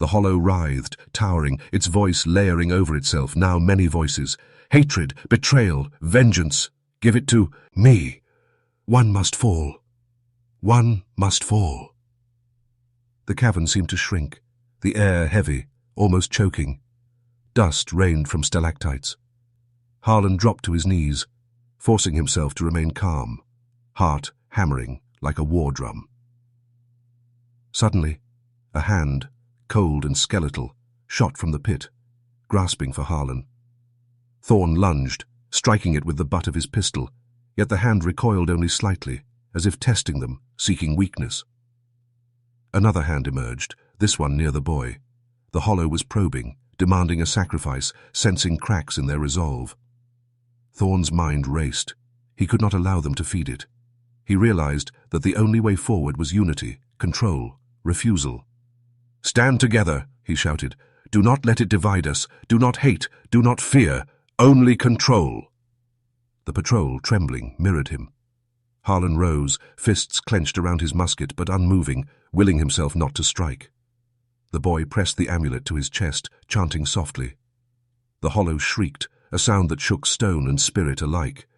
The hollow writhed, towering, its voice layering over itself, now many voices. Hatred, betrayal, vengeance. Give it to me. One must fall. One must fall. The cavern seemed to shrink, the air heavy, almost choking. Dust rained from stalactites. Harlan dropped to his knees, forcing himself to remain calm, heart hammering like a war drum. Suddenly, a hand, cold and skeletal, shot from the pit, grasping for Harlan. Thorn lunged, striking it with the butt of his pistol, yet the hand recoiled only slightly, as if testing them, seeking weakness. Another hand emerged, this one near the boy. The hollow was probing, demanding a sacrifice, sensing cracks in their resolve. Thorn's mind raced. He could not allow them to feed it. He realized that the only way forward was unity, control, refusal. "Stand together," he shouted. "Do not let it divide us. Do not hate. Do not fear. Only control." The patrol, trembling, mirrored him. Harlan rose, fists clenched around his musket but unmoving, willing himself not to strike. The boy pressed the amulet to his chest, chanting softly. The hollow shrieked, a sound that shook stone and spirit alike.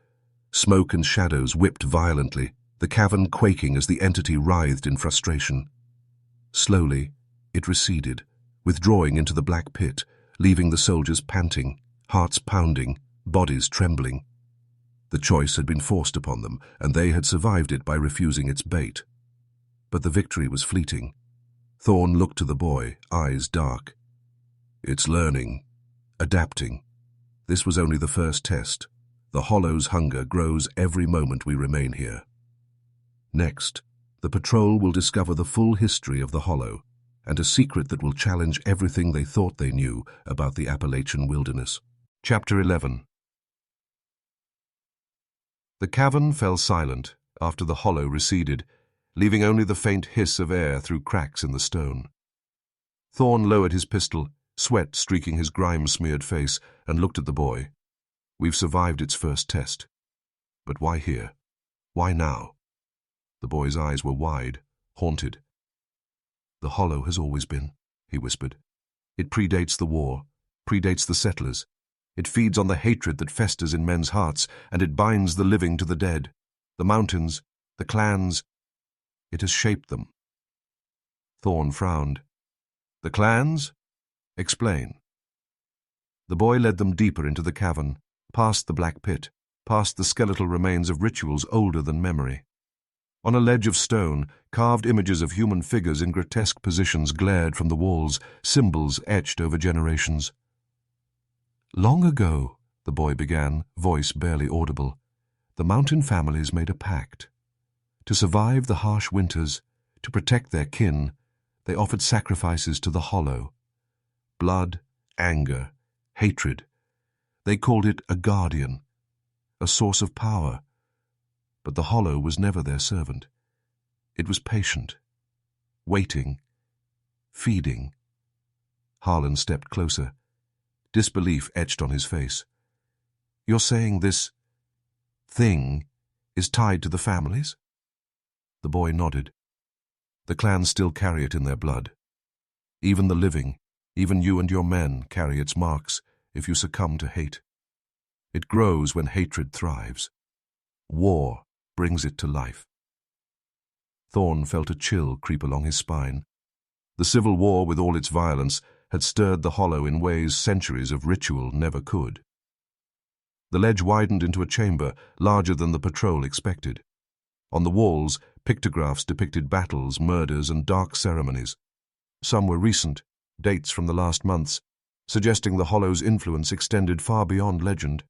Smoke and shadows whipped violently, the cavern quaking as the entity writhed in frustration. Slowly, it receded, withdrawing into the black pit, leaving the soldiers panting, hearts pounding, bodies trembling. The choice had been forced upon them, and they had survived it by refusing its bait. But the victory was fleeting. Thorn looked to the boy, eyes dark. "It's learning, adapting. This was only the first test. The hollow's hunger grows every moment we remain here. Next, the patrol will discover the full history of the hollow, and a secret that will challenge everything they thought they knew about the Appalachian wilderness." Chapter 11. The cavern fell silent after the hollow receded, leaving only the faint hiss of air through cracks in the stone. Thorn lowered his pistol, sweat streaking his grime-smeared face, and looked at the boy. "We've survived its first test. But why here? Why now?" The boy's eyes were wide, haunted. "The hollow has always been," he whispered. "It predates the war, predates the settlers. It feeds on the hatred that festers in men's hearts, and it binds the living to the dead. The mountains, the clans, it has shaped them." Thorn frowned. "The clans? Explain." The boy led them deeper into the cavern, past the black pit, past the skeletal remains of rituals older than memory. On a ledge of stone, carved images of human figures in grotesque positions glared from the walls, symbols etched over generations. "Long ago," the boy began, voice barely audible, "the mountain families made a pact. To survive the harsh winters, to protect their kin, they offered sacrifices to the hollow. Blood, anger, hatred. They called it a guardian, a source of power. But the hollow was never their servant. It was patient, waiting, feeding." Harlan stepped closer. Disbelief etched on his face. "You're saying this thing is tied to the families?" The boy nodded. "The clans still carry it in their blood. Even the living, even you and your men, carry its marks if you succumb to hate. It grows when hatred thrives. War brings it to life." Thorn felt a chill creep along his spine. The Civil War, with all its violence, had stirred the hollow in ways centuries of ritual never could. The ledge widened into a chamber larger than the patrol expected. On the walls, pictographs depicted battles, murders, and dark ceremonies. Some were recent, dates from the last months, suggesting the hollow's influence extended far beyond legend.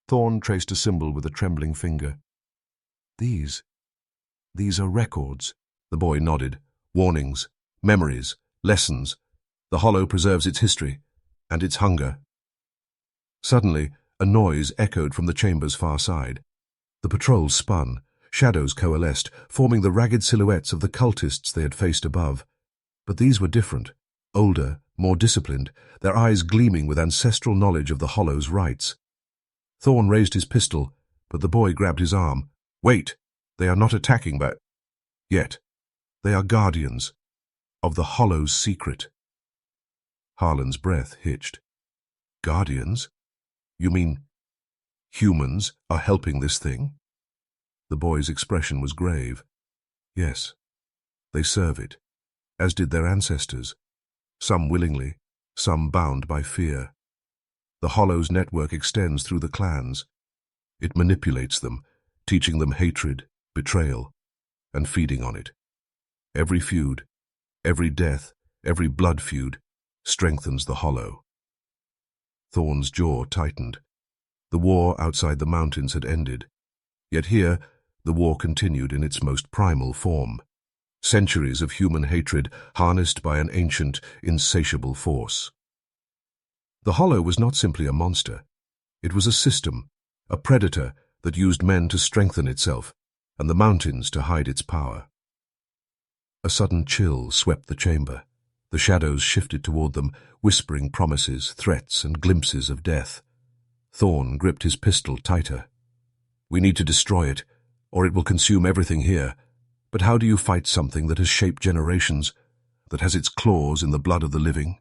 Thorn traced a symbol with a trembling finger. These are records." The boy nodded. "Warnings, memories, lessons. The hollow preserves its history, and its hunger." Suddenly, a noise echoed from the chamber's far side. The patrol spun. Shadows coalesced, forming the ragged silhouettes of the cultists they had faced above. But these were different, older, more disciplined, their eyes gleaming with ancestral knowledge of the hollow's rites. Thorn raised his pistol, but the boy grabbed his arm. "Wait! They are not attacking but yet. They are guardians of the Hollow's secret." Harlan's breath hitched. "Guardians? You mean humans are helping this thing?" The boy's expression was grave. "Yes, they serve it, as did their ancestors, some willingly, some bound by fear. The Hollow's network extends through the clans. It manipulates them, teaching them hatred, betrayal, and feeding on it. Every feud, every death, every blood feud strengthens the Hollow." Thorn's jaw tightened. The war outside the mountains had ended. Yet here, the war continued in its most primal form. Centuries of human hatred harnessed by an ancient, insatiable force. The Hollow was not simply a monster. It was a system, a predator that used men to strengthen itself and the mountains to hide its power. A sudden chill swept the chamber. The shadows shifted toward them, whispering promises, threats, and glimpses of death. Thorn gripped his pistol tighter. "We need to destroy it, or it will consume everything here. But how do you fight something that has shaped generations, that has its claws in the blood of the living?"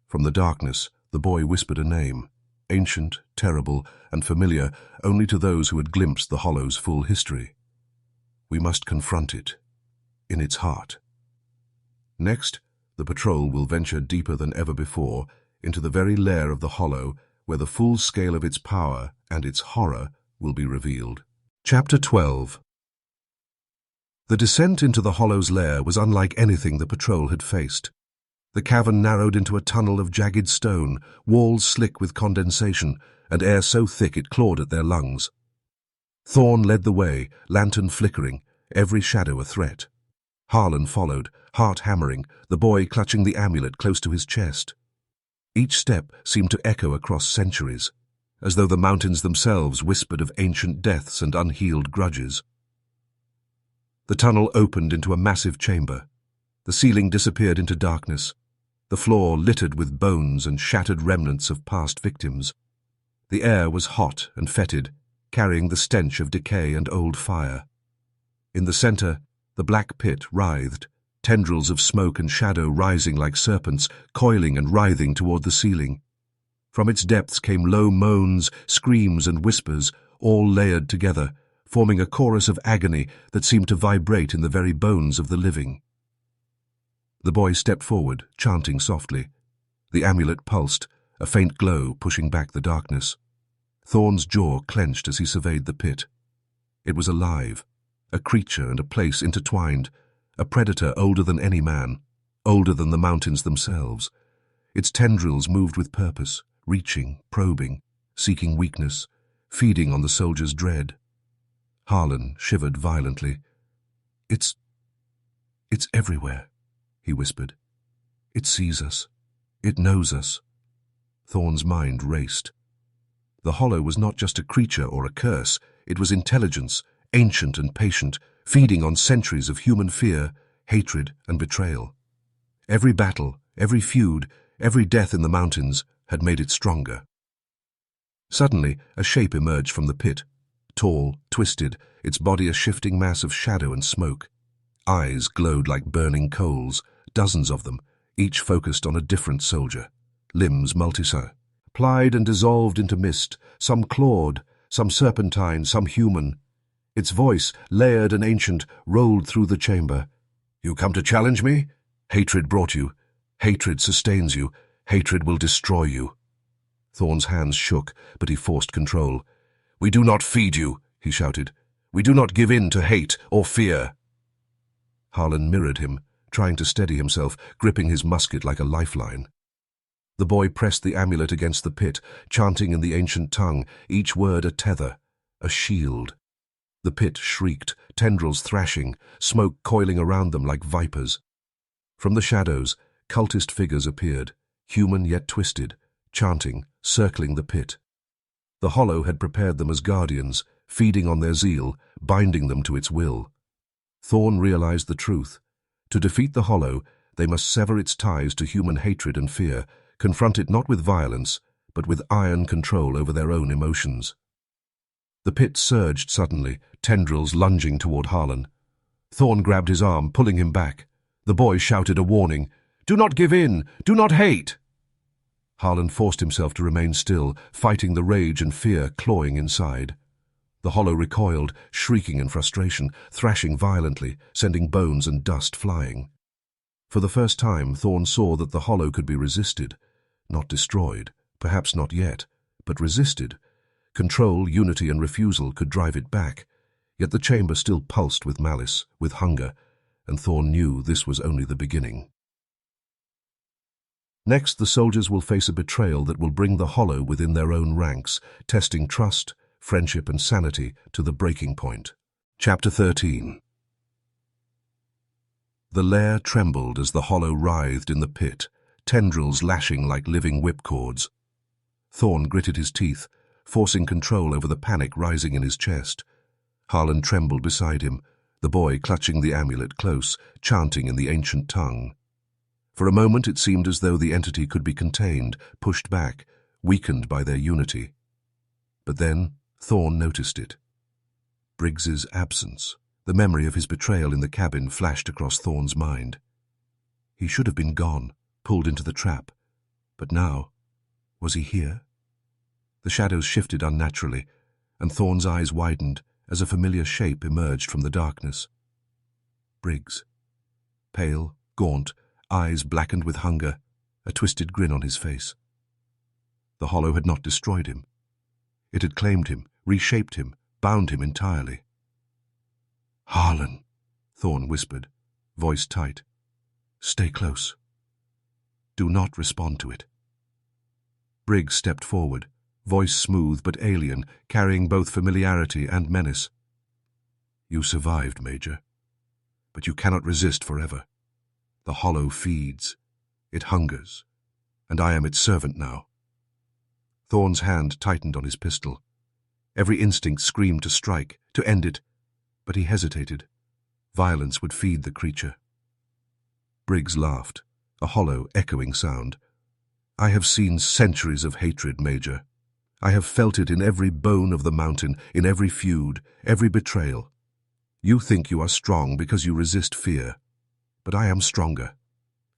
From the darkness, the boy whispered a name, ancient, terrible, and familiar only to those who had glimpsed the Hollow's full history. "We must confront it, in its heart." Next, the patrol will venture deeper than ever before into the very lair of the Hollow, where the full scale of its power and its horror will be revealed. Chapter 12. The descent into the Hollow's lair was unlike anything the patrol had faced. The cavern narrowed into a tunnel of jagged stone, walls slick with condensation, and air so thick it clawed at their lungs. Thorn led the way, lantern flickering, every shadow a threat. Harlan followed, heart hammering, the boy clutching the amulet close to his chest. Each step seemed to echo across centuries, as though the mountains themselves whispered of ancient deaths and unhealed grudges. The tunnel opened into a massive chamber. The ceiling disappeared into darkness, the floor littered with bones and shattered remnants of past victims. The air was hot and fetid, carrying the stench of decay and old fire. In the center, the black pit writhed, tendrils of smoke and shadow rising like serpents, coiling and writhing toward the ceiling. From its depths came low moans, screams, and whispers, all layered together, forming a chorus of agony that seemed to vibrate in the very bones of the living. The boy stepped forward, chanting softly. The amulet pulsed, a faint glow pushing back the darkness. Thorn's jaw clenched as he surveyed the pit. It was alive, a creature and a place intertwined, a predator older than any man, older than the mountains themselves. Its tendrils moved with purpose, reaching, probing, seeking weakness, feeding on the soldier's dread. Harlan shivered violently. It's everywhere," he whispered. "It sees us. It knows us." Thorn's mind raced. The Hollow was not just a creature or a curse. It was intelligence, ancient and patient, feeding on centuries of human fear, hatred, and betrayal. Every battle, every feud, every death in the mountains had made it stronger. Suddenly, a shape emerged from the pit, tall, twisted, its body a shifting mass of shadow and smoke. Eyes glowed like burning coals, dozens of them, each focused on a different soldier. Limbs plied and dissolved into mist, some clawed, some serpentine, some human. Its voice, layered and ancient, rolled through the chamber. "You come to challenge me? Hatred brought you. Hatred sustains you. Hatred will destroy you." Thorn's hands shook, but he forced control. "We do not feed you," he shouted. "We do not give in to hate or fear." Harlan mirrored him, trying to steady himself, gripping his musket like a lifeline. The boy pressed the amulet against the pit, chanting in the ancient tongue, each word a tether, a shield. The pit shrieked, tendrils thrashing, smoke coiling around them like vipers. From the shadows, cultist figures appeared, human yet twisted, chanting, circling the pit. The Hollow had prepared them as guardians, feeding on their zeal, binding them to its will. Thorn realized the truth. To defeat the Hollow, they must sever its ties to human hatred and fear, confront it not with violence, but with iron control over their own emotions. The pit surged suddenly, tendrils lunging toward Harlan. Thorn grabbed his arm, pulling him back. The boy shouted a warning. "Do not give in! Do not hate!" Harlan forced himself to remain still, fighting the rage and fear clawing inside. The hollow recoiled, shrieking in frustration, thrashing violently, sending bones and dust flying. For the first time, Thorn saw that the hollow could be resisted. Not destroyed, perhaps not yet, but resisted. Control, unity, and refusal could drive it back. Yet the chamber still pulsed with malice, with hunger, and Thorn knew this was only the beginning. Next, the soldiers will face a betrayal that will bring the hollow within their own ranks, testing trust, friendship, and sanity to the breaking point. Chapter 13. The lair trembled as the hollow writhed in the pit, tendrils lashing like living whipcords. Thorn gritted his teeth, forcing control over the panic rising in his chest. Harlan trembled beside him, the boy clutching the amulet close, chanting in the ancient tongue. For a moment it seemed as though the entity could be contained, pushed back, weakened by their unity. But then Thorn noticed it. Briggs's absence. The memory of his betrayal in the cabin flashed across Thorn's mind. He should have been gone, pulled into the trap. But now, was he here? The shadows shifted unnaturally, and Thorn's eyes widened as a familiar shape emerged from the darkness. Briggs. Pale, gaunt, eyes blackened with hunger, a twisted grin on his face. The hollow had not destroyed him. It had claimed him, reshaped him, bound him entirely. "Harlan," Thorn whispered, voice tight. "Stay close. Do not respond to it." Briggs stepped forward, voice smooth but alien, carrying both familiarity and menace. "You survived, Major. But you cannot resist forever. The hollow feeds. It hungers. And I am its servant now." Thorn's hand tightened on his pistol. Every instinct screamed to strike, to end it. But he hesitated. Violence would feed the creature. Briggs laughed, a hollow, echoing sound. "I have seen centuries of hatred, Major. I have felt it in every bone of the mountain, in every feud, every betrayal. You think you are strong because you resist fear. But I am stronger.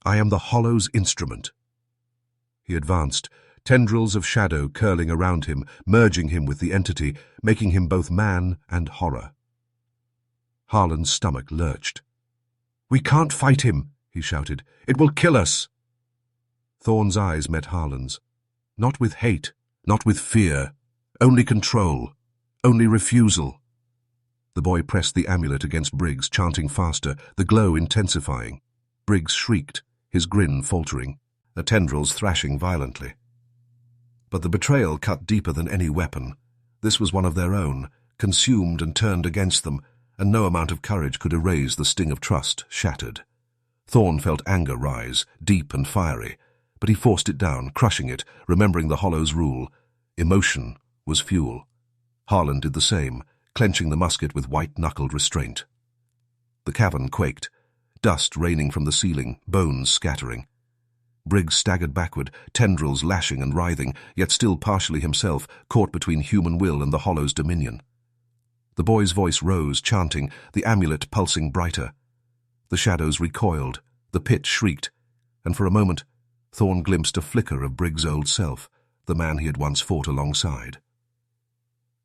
I am the hollow's instrument." He advanced, tendrils of shadow curling around him, merging him with the entity, making him both man and horror. Harlan's stomach lurched. "We can't fight him," he shouted. "It will kill us." Thorn's eyes met Harlan's. Not with hate, not with fear, only control, only refusal. The boy pressed the amulet against Briggs, chanting faster, the glow intensifying. Briggs shrieked, his grin faltering, the tendrils thrashing violently. But the betrayal cut deeper than any weapon. This was one of their own, consumed and turned against them, and no amount of courage could erase the sting of trust shattered. Thorn felt anger rise, deep and fiery, but he forced it down, crushing it, remembering the hollow's rule. Emotion was fuel. Harlan did the same, clenching the musket with white-knuckled restraint. The cavern quaked, dust raining from the ceiling, bones scattering. Briggs staggered backward, tendrils lashing and writhing, yet still partially himself, caught between human will and the hollow's dominion. The boy's voice rose, chanting, the amulet pulsing brighter. The shadows recoiled, the pit shrieked, and for a moment Thorn glimpsed a flicker of Briggs' old self, the man he had once fought alongside.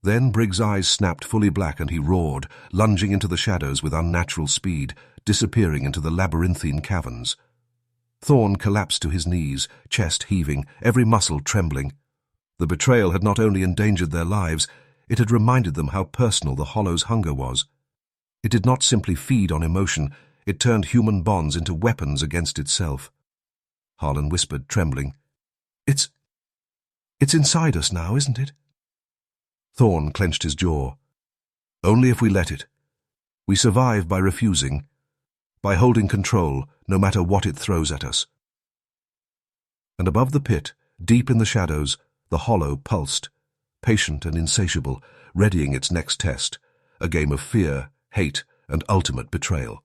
Then Briggs' eyes snapped fully black and he roared, lunging into the shadows with unnatural speed, disappearing into the labyrinthine caverns. Thorn collapsed to his knees, chest heaving, every muscle trembling. The betrayal had not only endangered their lives, it had reminded them how personal the hollow's hunger was. It did not simply feed on emotion, it turned human bonds into weapons against itself. Harlan whispered, trembling, It's inside us now, isn't it?" Thorn clenched his jaw. "Only if we let it. We survive by refusing, by holding control, no matter what it throws at us." And above the pit, deep in the shadows, the hollow pulsed, patient and insatiable, readying its next test, a game of fear, hate, and ultimate betrayal.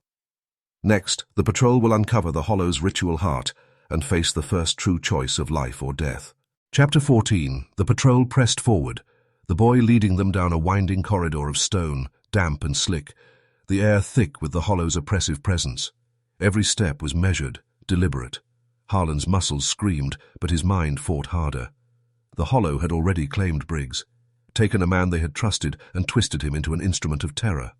Next, the patrol will uncover the hollow's ritual heart and face the first true choice of life or death. Chapter 14. The patrol pressed forward, the boy leading them down a winding corridor of stone, damp and slick, the air thick with the hollow's oppressive presence. Every step was measured, deliberate. Harlan's muscles screamed, but his mind fought harder. The hollow had already claimed Briggs, taken a man they had trusted and twisted him into an instrument of terror.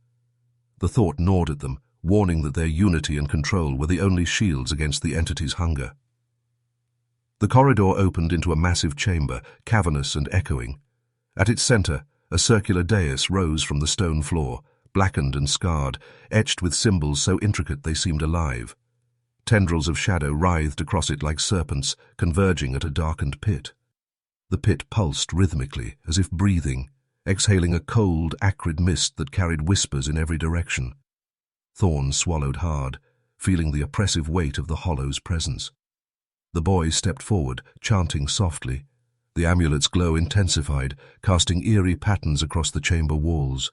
The thought gnawed at them, warning that their unity and control were the only shields against the entity's hunger. The corridor opened into a massive chamber, cavernous and echoing. At its center, a circular dais rose from the stone floor, blackened and scarred, etched with symbols so intricate they seemed alive. Tendrils of shadow writhed across it like serpents, converging at a darkened pit. The pit pulsed rhythmically, as if breathing, exhaling a cold, acrid mist that carried whispers in every direction. Thorn swallowed hard, feeling the oppressive weight of the hollow's presence. The boy stepped forward, chanting softly. The amulet's glow intensified, casting eerie patterns across the chamber walls.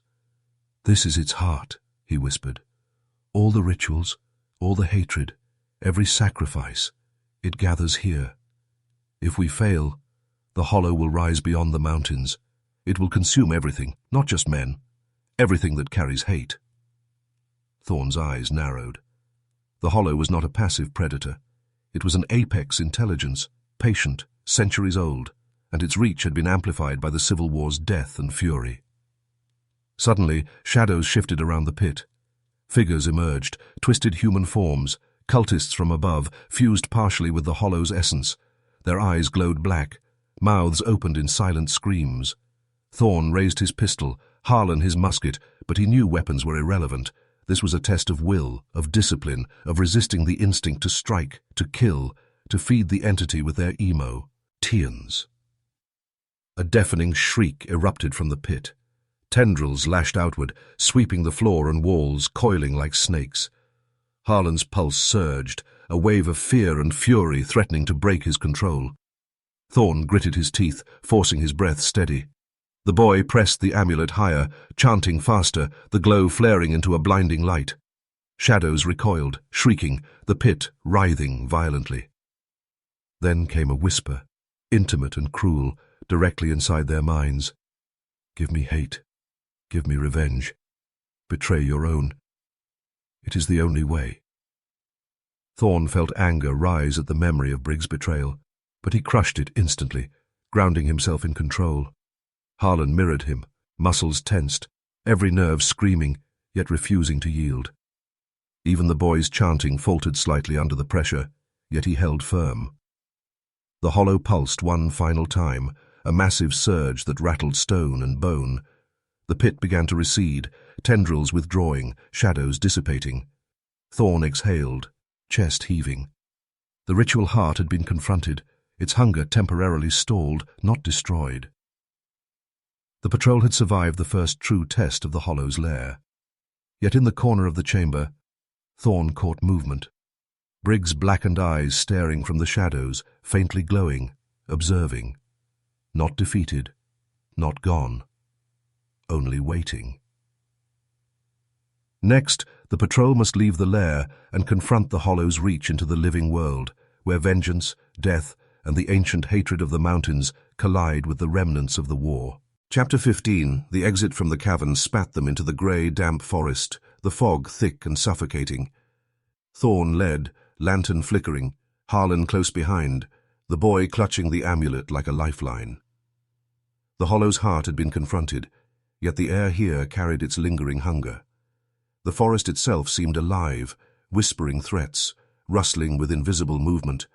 "This is its heart," he whispered. "All the rituals, all the hatred, every sacrifice, it gathers here. If we fail, the hollow will rise beyond the mountains. It will consume everything, not just men, everything that carries hate." Thorn's eyes narrowed. The hollow was not a passive predator. It was an apex intelligence, patient, centuries old, and its reach had been amplified by the Civil War's death and fury. Suddenly, shadows shifted around the pit. Figures emerged, twisted human forms, cultists from above, fused partially with the hollow's essence. Their eyes glowed black, mouths opened in silent screams. Thorn raised his pistol, Harlan his musket, but he knew weapons were irrelevant. This was a test of will, of discipline, of resisting the instinct to strike, to kill, to feed the entity with their emo. Tians. A deafening shriek erupted from the pit. Tendrils lashed outward, sweeping the floor and walls, coiling like snakes. Harlan's pulse surged, a wave of fear and fury threatening to break his control. Thorn gritted his teeth, forcing his breath steady. The boy pressed the amulet higher, chanting faster, the glow flaring into a blinding light. Shadows recoiled, shrieking, the pit writhing violently. Then came a whisper, intimate and cruel, directly inside their minds. "Give me hate. Give me revenge. Betray your own. It is the only way." Thorn felt anger rise at the memory of Briggs' betrayal, but he crushed it instantly, grounding himself in control. Harlan mirrored him, muscles tensed, every nerve screaming, yet refusing to yield. Even the boy's chanting faltered slightly under the pressure, yet he held firm. The hollow pulsed one final time, a massive surge that rattled stone and bone. The pit began to recede, tendrils withdrawing, shadows dissipating. Thorn exhaled, chest heaving. The ritual heart had been confronted, its hunger temporarily stalled, not destroyed. The patrol had survived the first true test of the hollow's lair. Yet in the corner of the chamber, Thorn caught movement. Briggs' blackened eyes staring from the shadows, faintly glowing, observing. Not defeated, not gone, only waiting. Next, the patrol must leave the lair and confront the hollow's reach into the living world, where vengeance, death, and the ancient hatred of the mountains collide with the remnants of the war. Chapter 15. The exit from the cavern spat them into the grey, damp forest, the fog thick and suffocating. Thorn led, lantern flickering, Harlan close behind, the boy clutching the amulet like a lifeline. The hollow's heart had been confronted, yet the air here carried its lingering hunger. The forest itself seemed alive, whispering threats, rustling with invisible movement.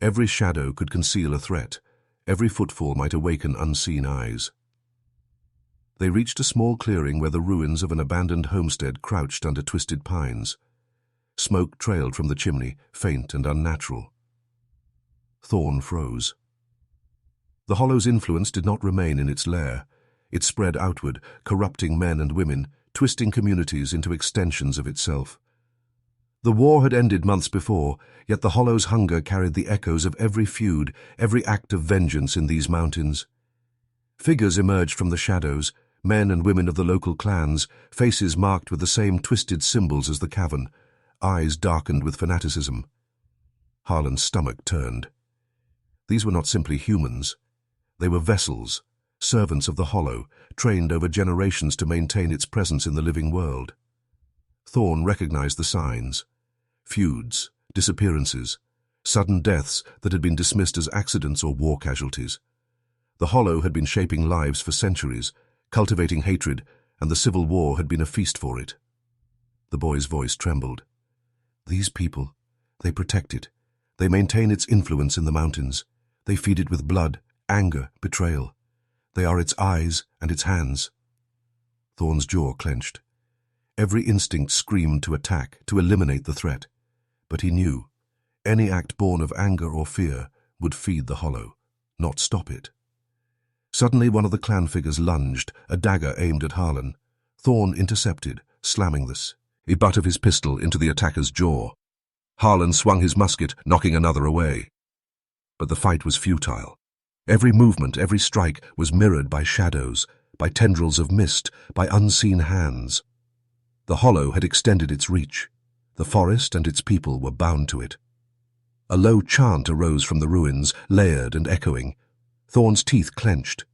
Every shadow could conceal a threat, every footfall might awaken unseen eyes. They reached a small clearing where the ruins of an abandoned homestead crouched under twisted pines. Smoke trailed from the chimney, faint and unnatural. Thorn froze. The hollow's influence did not remain in its lair. It spread outward, corrupting men and women, twisting communities into extensions of itself. The war had ended months before, yet the hollow's hunger carried the echoes of every feud, every act of vengeance in these mountains. Figures emerged from the shadows, men and women of the local clans, faces marked with the same twisted symbols as the cavern, eyes darkened with fanaticism. Harlan's stomach turned. These were not simply humans. They were vessels, servants of the Hollow, trained over generations to maintain its presence in the living world. Thorn recognized the signs: feuds, disappearances, sudden deaths that had been dismissed as accidents or war casualties. The Hollow had been shaping lives for centuries, cultivating hatred, and the Civil War had been a feast for it. The boy's voice trembled. These people, they protect it. They maintain its influence in the mountains. They feed it with blood, anger, betrayal. They are its eyes and its hands. Thorn's jaw clenched. Every instinct screamed to attack, to eliminate the threat. But he knew any act born of anger or fear would feed the Hollow, not stop it. Suddenly one of the clan figures lunged, a dagger aimed at Harlan. Thorn intercepted, slamming the butt of his pistol into the attacker's jaw. Harlan swung his musket, knocking another away. But the fight was futile. Every movement, every strike was mirrored by shadows, by tendrils of mist, by unseen hands. The Hollow had extended its reach. The forest and its people were bound to it. A low chant arose from the ruins, layered and echoing. Thorn's teeth clenched.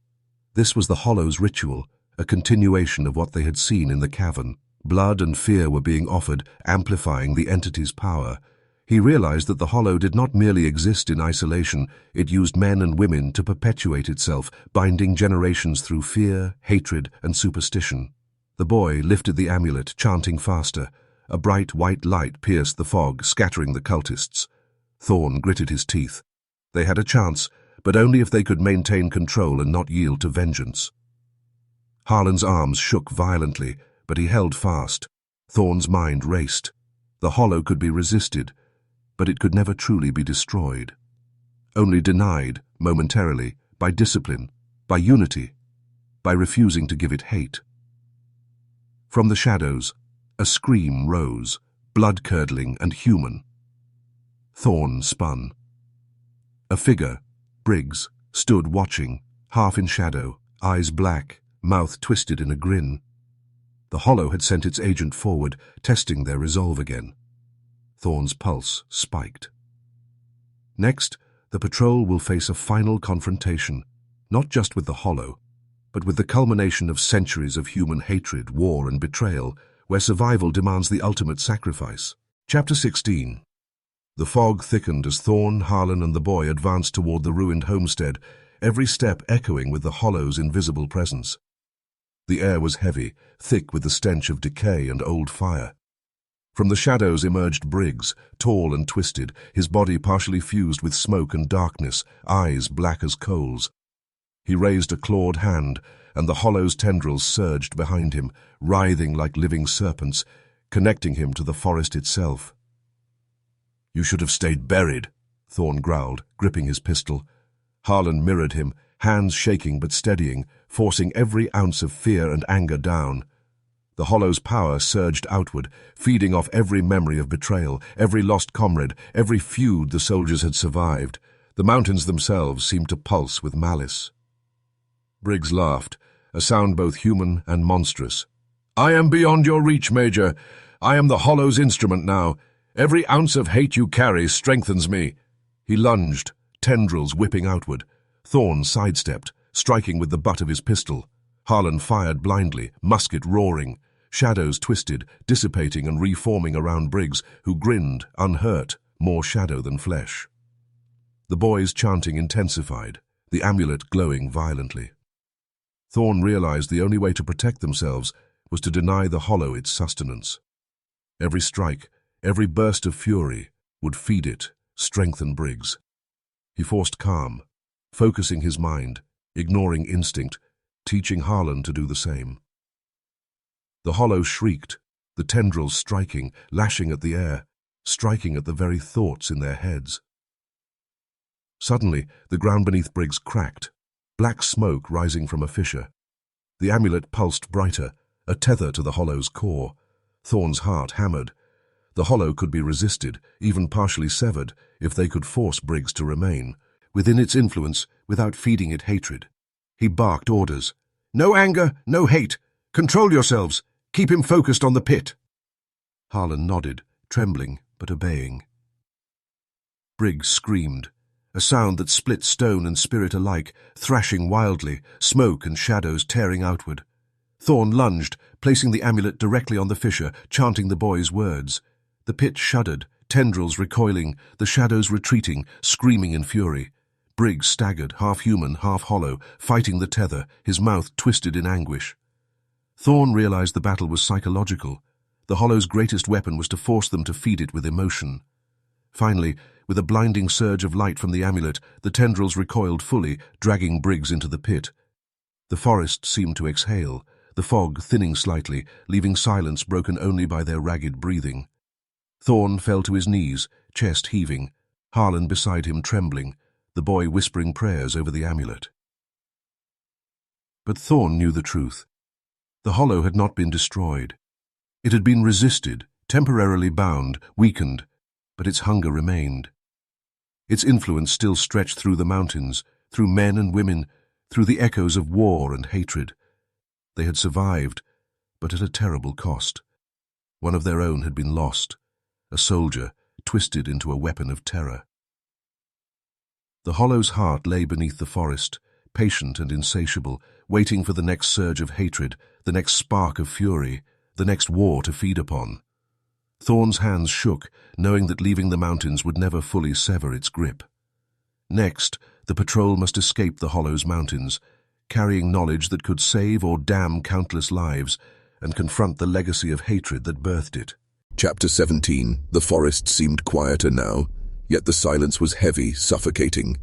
This was the Hollow's ritual, a continuation of what they had seen in the cavern. Blood and fear were being offered, amplifying the entity's power. He realized that the Hollow did not merely exist in isolation. It used men and women to perpetuate itself, binding generations through fear, hatred, and superstition. The boy lifted the amulet, chanting faster. A bright white light pierced the fog, scattering the cultists. Thorn gritted his teeth. They had a chance, but only if they could maintain control and not yield to vengeance. Harlan's arms shook violently, but he held fast. Thorn's mind raced. The Hollow could be resisted, but it could never truly be destroyed. Only denied, momentarily, by discipline, by unity, by refusing to give it hate. From the shadows, a scream rose, blood-curdling and human. Thorn spun. A figure, Briggs, stood watching, half in shadow, eyes black, mouth twisted in a grin. The Hollow had sent its agent forward, testing their resolve again. Thorn's pulse spiked. Next, the patrol will face a final confrontation, not just with the Hollow, but with the culmination of centuries of human hatred, war, and betrayal, where survival demands the ultimate sacrifice. Chapter 16. The fog thickened as Thorn, Harlan, and the boy advanced toward the ruined homestead, every step echoing with the Hollow's invisible presence. The air was heavy, thick with the stench of decay and old fire. From the shadows emerged Briggs, tall and twisted, his body partially fused with smoke and darkness, eyes black as coals. He raised a clawed hand, and the Hollow's tendrils surged behind him, writhing like living serpents, connecting him to the forest itself. "You should have stayed buried," Thorn growled, gripping his pistol. Harlan mirrored him, hands shaking but steadying, forcing every ounce of fear and anger down. The Hollow's power surged outward, feeding off every memory of betrayal, every lost comrade, every feud the soldiers had survived. The mountains themselves seemed to pulse with malice. Briggs laughed, a sound both human and monstrous. "I am beyond your reach, Major. I am the Hollow's instrument now. Every ounce of hate you carry strengthens me." He lunged, tendrils whipping outward. Thorn sidestepped, striking with the butt of his pistol. Harlan fired blindly, musket roaring. Shadows twisted, dissipating and reforming around Briggs, who grinned, unhurt, more shadow than flesh. The boy's chanting intensified, the amulet glowing violently. Thorn realized the only way to protect themselves was to deny the Hollow its sustenance. Every strike, every burst of fury would feed it, strengthen Briggs. He forced calm, focusing his mind, ignoring instinct, teaching Harlan to do the same. The Hollow shrieked, the tendrils striking, lashing at the air, striking at the very thoughts in their heads. Suddenly, the ground beneath Briggs cracked, black smoke rising from a fissure. The amulet pulsed brighter, a tether to the Hollow's core. Thorn's heart hammered. The Hollow could be resisted, even partially severed, if they could force Briggs to remain within its influence without feeding it hatred. He barked orders. "No anger, no hate. Control yourselves. Keep him focused on the pit." Harlan nodded, trembling but obeying. Briggs screamed. a sound that split stone and spirit alike, thrashing wildly, smoke and shadows tearing outward. Thorn lunged, placing the amulet directly on the fissure, chanting the boy's words. The pit shuddered, tendrils recoiling, the shadows retreating, screaming in fury. Briggs staggered, half human, half hollow, fighting the tether, his mouth twisted in anguish. Thorn realized the battle was psychological. The Hollow's greatest weapon was to force them to feed it with emotion. Finally, with a blinding surge of light from the amulet, the tendrils recoiled fully, dragging Briggs into the pit. The forest seemed to exhale, the fog thinning slightly, leaving silence broken only by their ragged breathing. Thorn fell to his knees, chest heaving, Harlan beside him trembling, the boy whispering prayers over the amulet. But Thorn knew the truth. The Hollow had not been destroyed. It had been resisted, temporarily bound, weakened, but its hunger remained. Its influence still stretched through the mountains, through men and women, through the echoes of war and hatred. They had survived, but at a terrible cost. One of their own had been lost, a soldier twisted into a weapon of terror. The Hollow's heart lay beneath the forest, patient and insatiable, waiting for the next surge of hatred, the next spark of fury, the next war to feed upon. Thorn's hands shook, knowing that leaving the mountains would never fully sever its grip. Next, the patrol must escape the Hollow's mountains, carrying knowledge that could save or damn countless lives, and confront the legacy of hatred that birthed it. Chapter 17. The forest seemed quieter now, yet the silence was heavy, suffocating.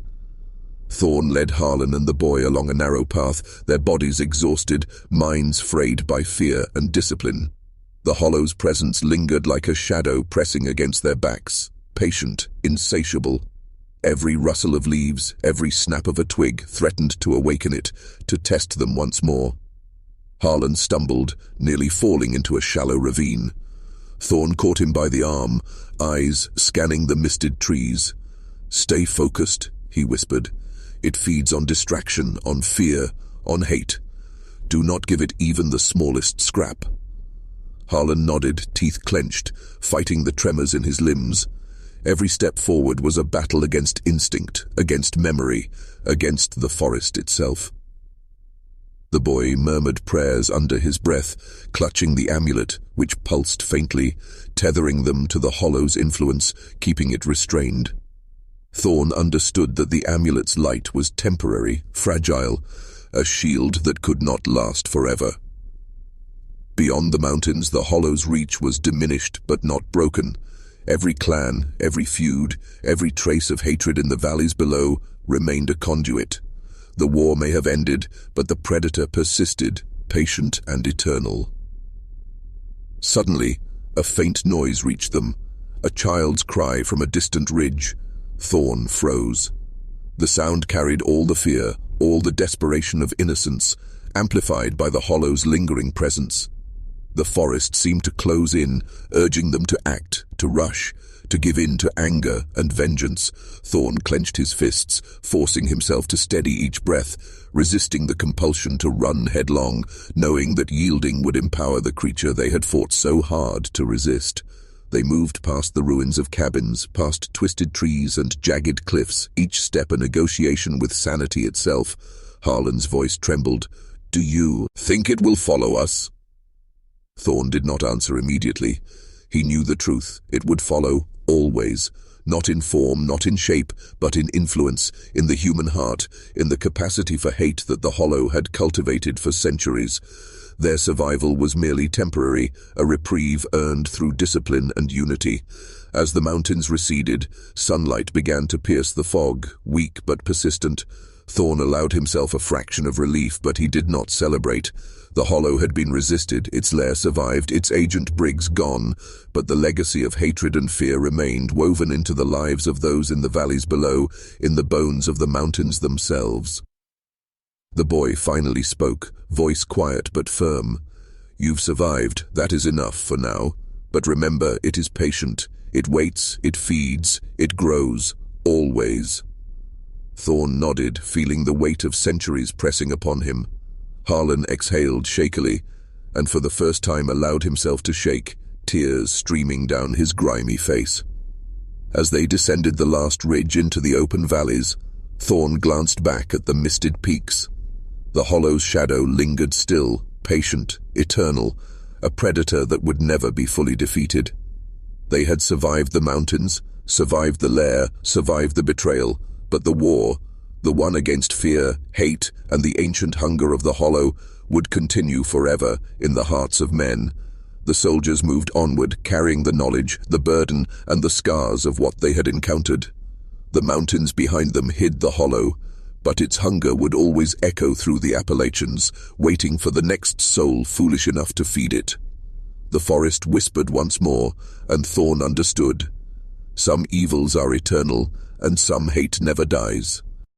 Thorn led Harlan and the boy along a narrow path, their bodies exhausted, minds frayed by fear and discipline. The Hollow's presence lingered like a shadow pressing against their backs, patient, insatiable. Every rustle of leaves, every snap of a twig threatened to awaken it, to test them once more. Harlan stumbled, nearly falling into a shallow ravine. Thorn caught him by the arm, eyes scanning the misted trees. "Stay focused," he whispered. "It feeds on distraction, on fear, on hate. Do not give it even the smallest scrap." Harlan nodded, teeth clenched, fighting the tremors in his limbs. Every step forward was a battle against instinct, against memory, against the forest itself. The boy murmured prayers under his breath, clutching the amulet, which pulsed faintly, tethering them to the Hollow's influence, keeping it restrained. Thorn understood that the amulet's light was temporary, fragile, a shield that could not last forever. Beyond the mountains, the Hollow's reach was diminished but not broken. Every clan, every feud, every trace of hatred in the valleys below remained a conduit. The war may have ended, but the predator persisted, patient and eternal. Suddenly, a faint noise reached them, a child's cry from a distant ridge. Thorn froze. The sound carried all the fear, all the desperation of innocence, amplified by the Hollow's lingering presence. The forest seemed to close in, urging them to act, to rush, to give in to anger and vengeance. Thorn clenched his fists, forcing himself to steady each breath, resisting the compulsion to run headlong, knowing that yielding would empower the creature they had fought so hard to resist. They moved past the ruins of cabins, past twisted trees and jagged cliffs, each step a negotiation with sanity itself. Harlan's voice trembled. "Do you think it will follow us?" Thorn did not answer immediately. He knew the truth. It would follow, always. Not in form, not in shape, but in influence, in the human heart, in the capacity for hate that the Hollow had cultivated for centuries. Their survival was merely temporary, a reprieve earned through discipline and unity. As the mountains receded, sunlight began to pierce the fog, weak but persistent. Thorn allowed himself a fraction of relief, but he did not celebrate. The Hollow had been resisted, its lair survived, its agent Briggs gone, but the legacy of hatred and fear remained, woven into the lives of those in the valleys below, in the bones of the mountains themselves. The boy finally spoke, voice quiet but firm. "You've survived, that is enough for now. But remember, it is patient. It waits, it feeds, it grows, always." Thorn nodded, feeling the weight of centuries pressing upon him. Harlan exhaled shakily, and for the first time allowed himself to shake, tears streaming down his grimy face. As they descended the last ridge into the open valleys, Thorn glanced back at the misted peaks. The hollow's shadow lingered still, patient, eternal, a predator that would never be fully defeated. They had survived the mountains, survived the lair, survived the betrayal, but the war, the one against fear, hate, and the ancient hunger of the hollow, would continue forever in the hearts of men. The soldiers moved onward, carrying the knowledge, the burden, and the scars of what they had encountered. The mountains behind them hid the hollow, but its hunger would always echo through the Appalachians, waiting for the next soul foolish enough to feed it. The forest whispered once more, and Thorn understood. Some evils are eternal, and some hate never dies.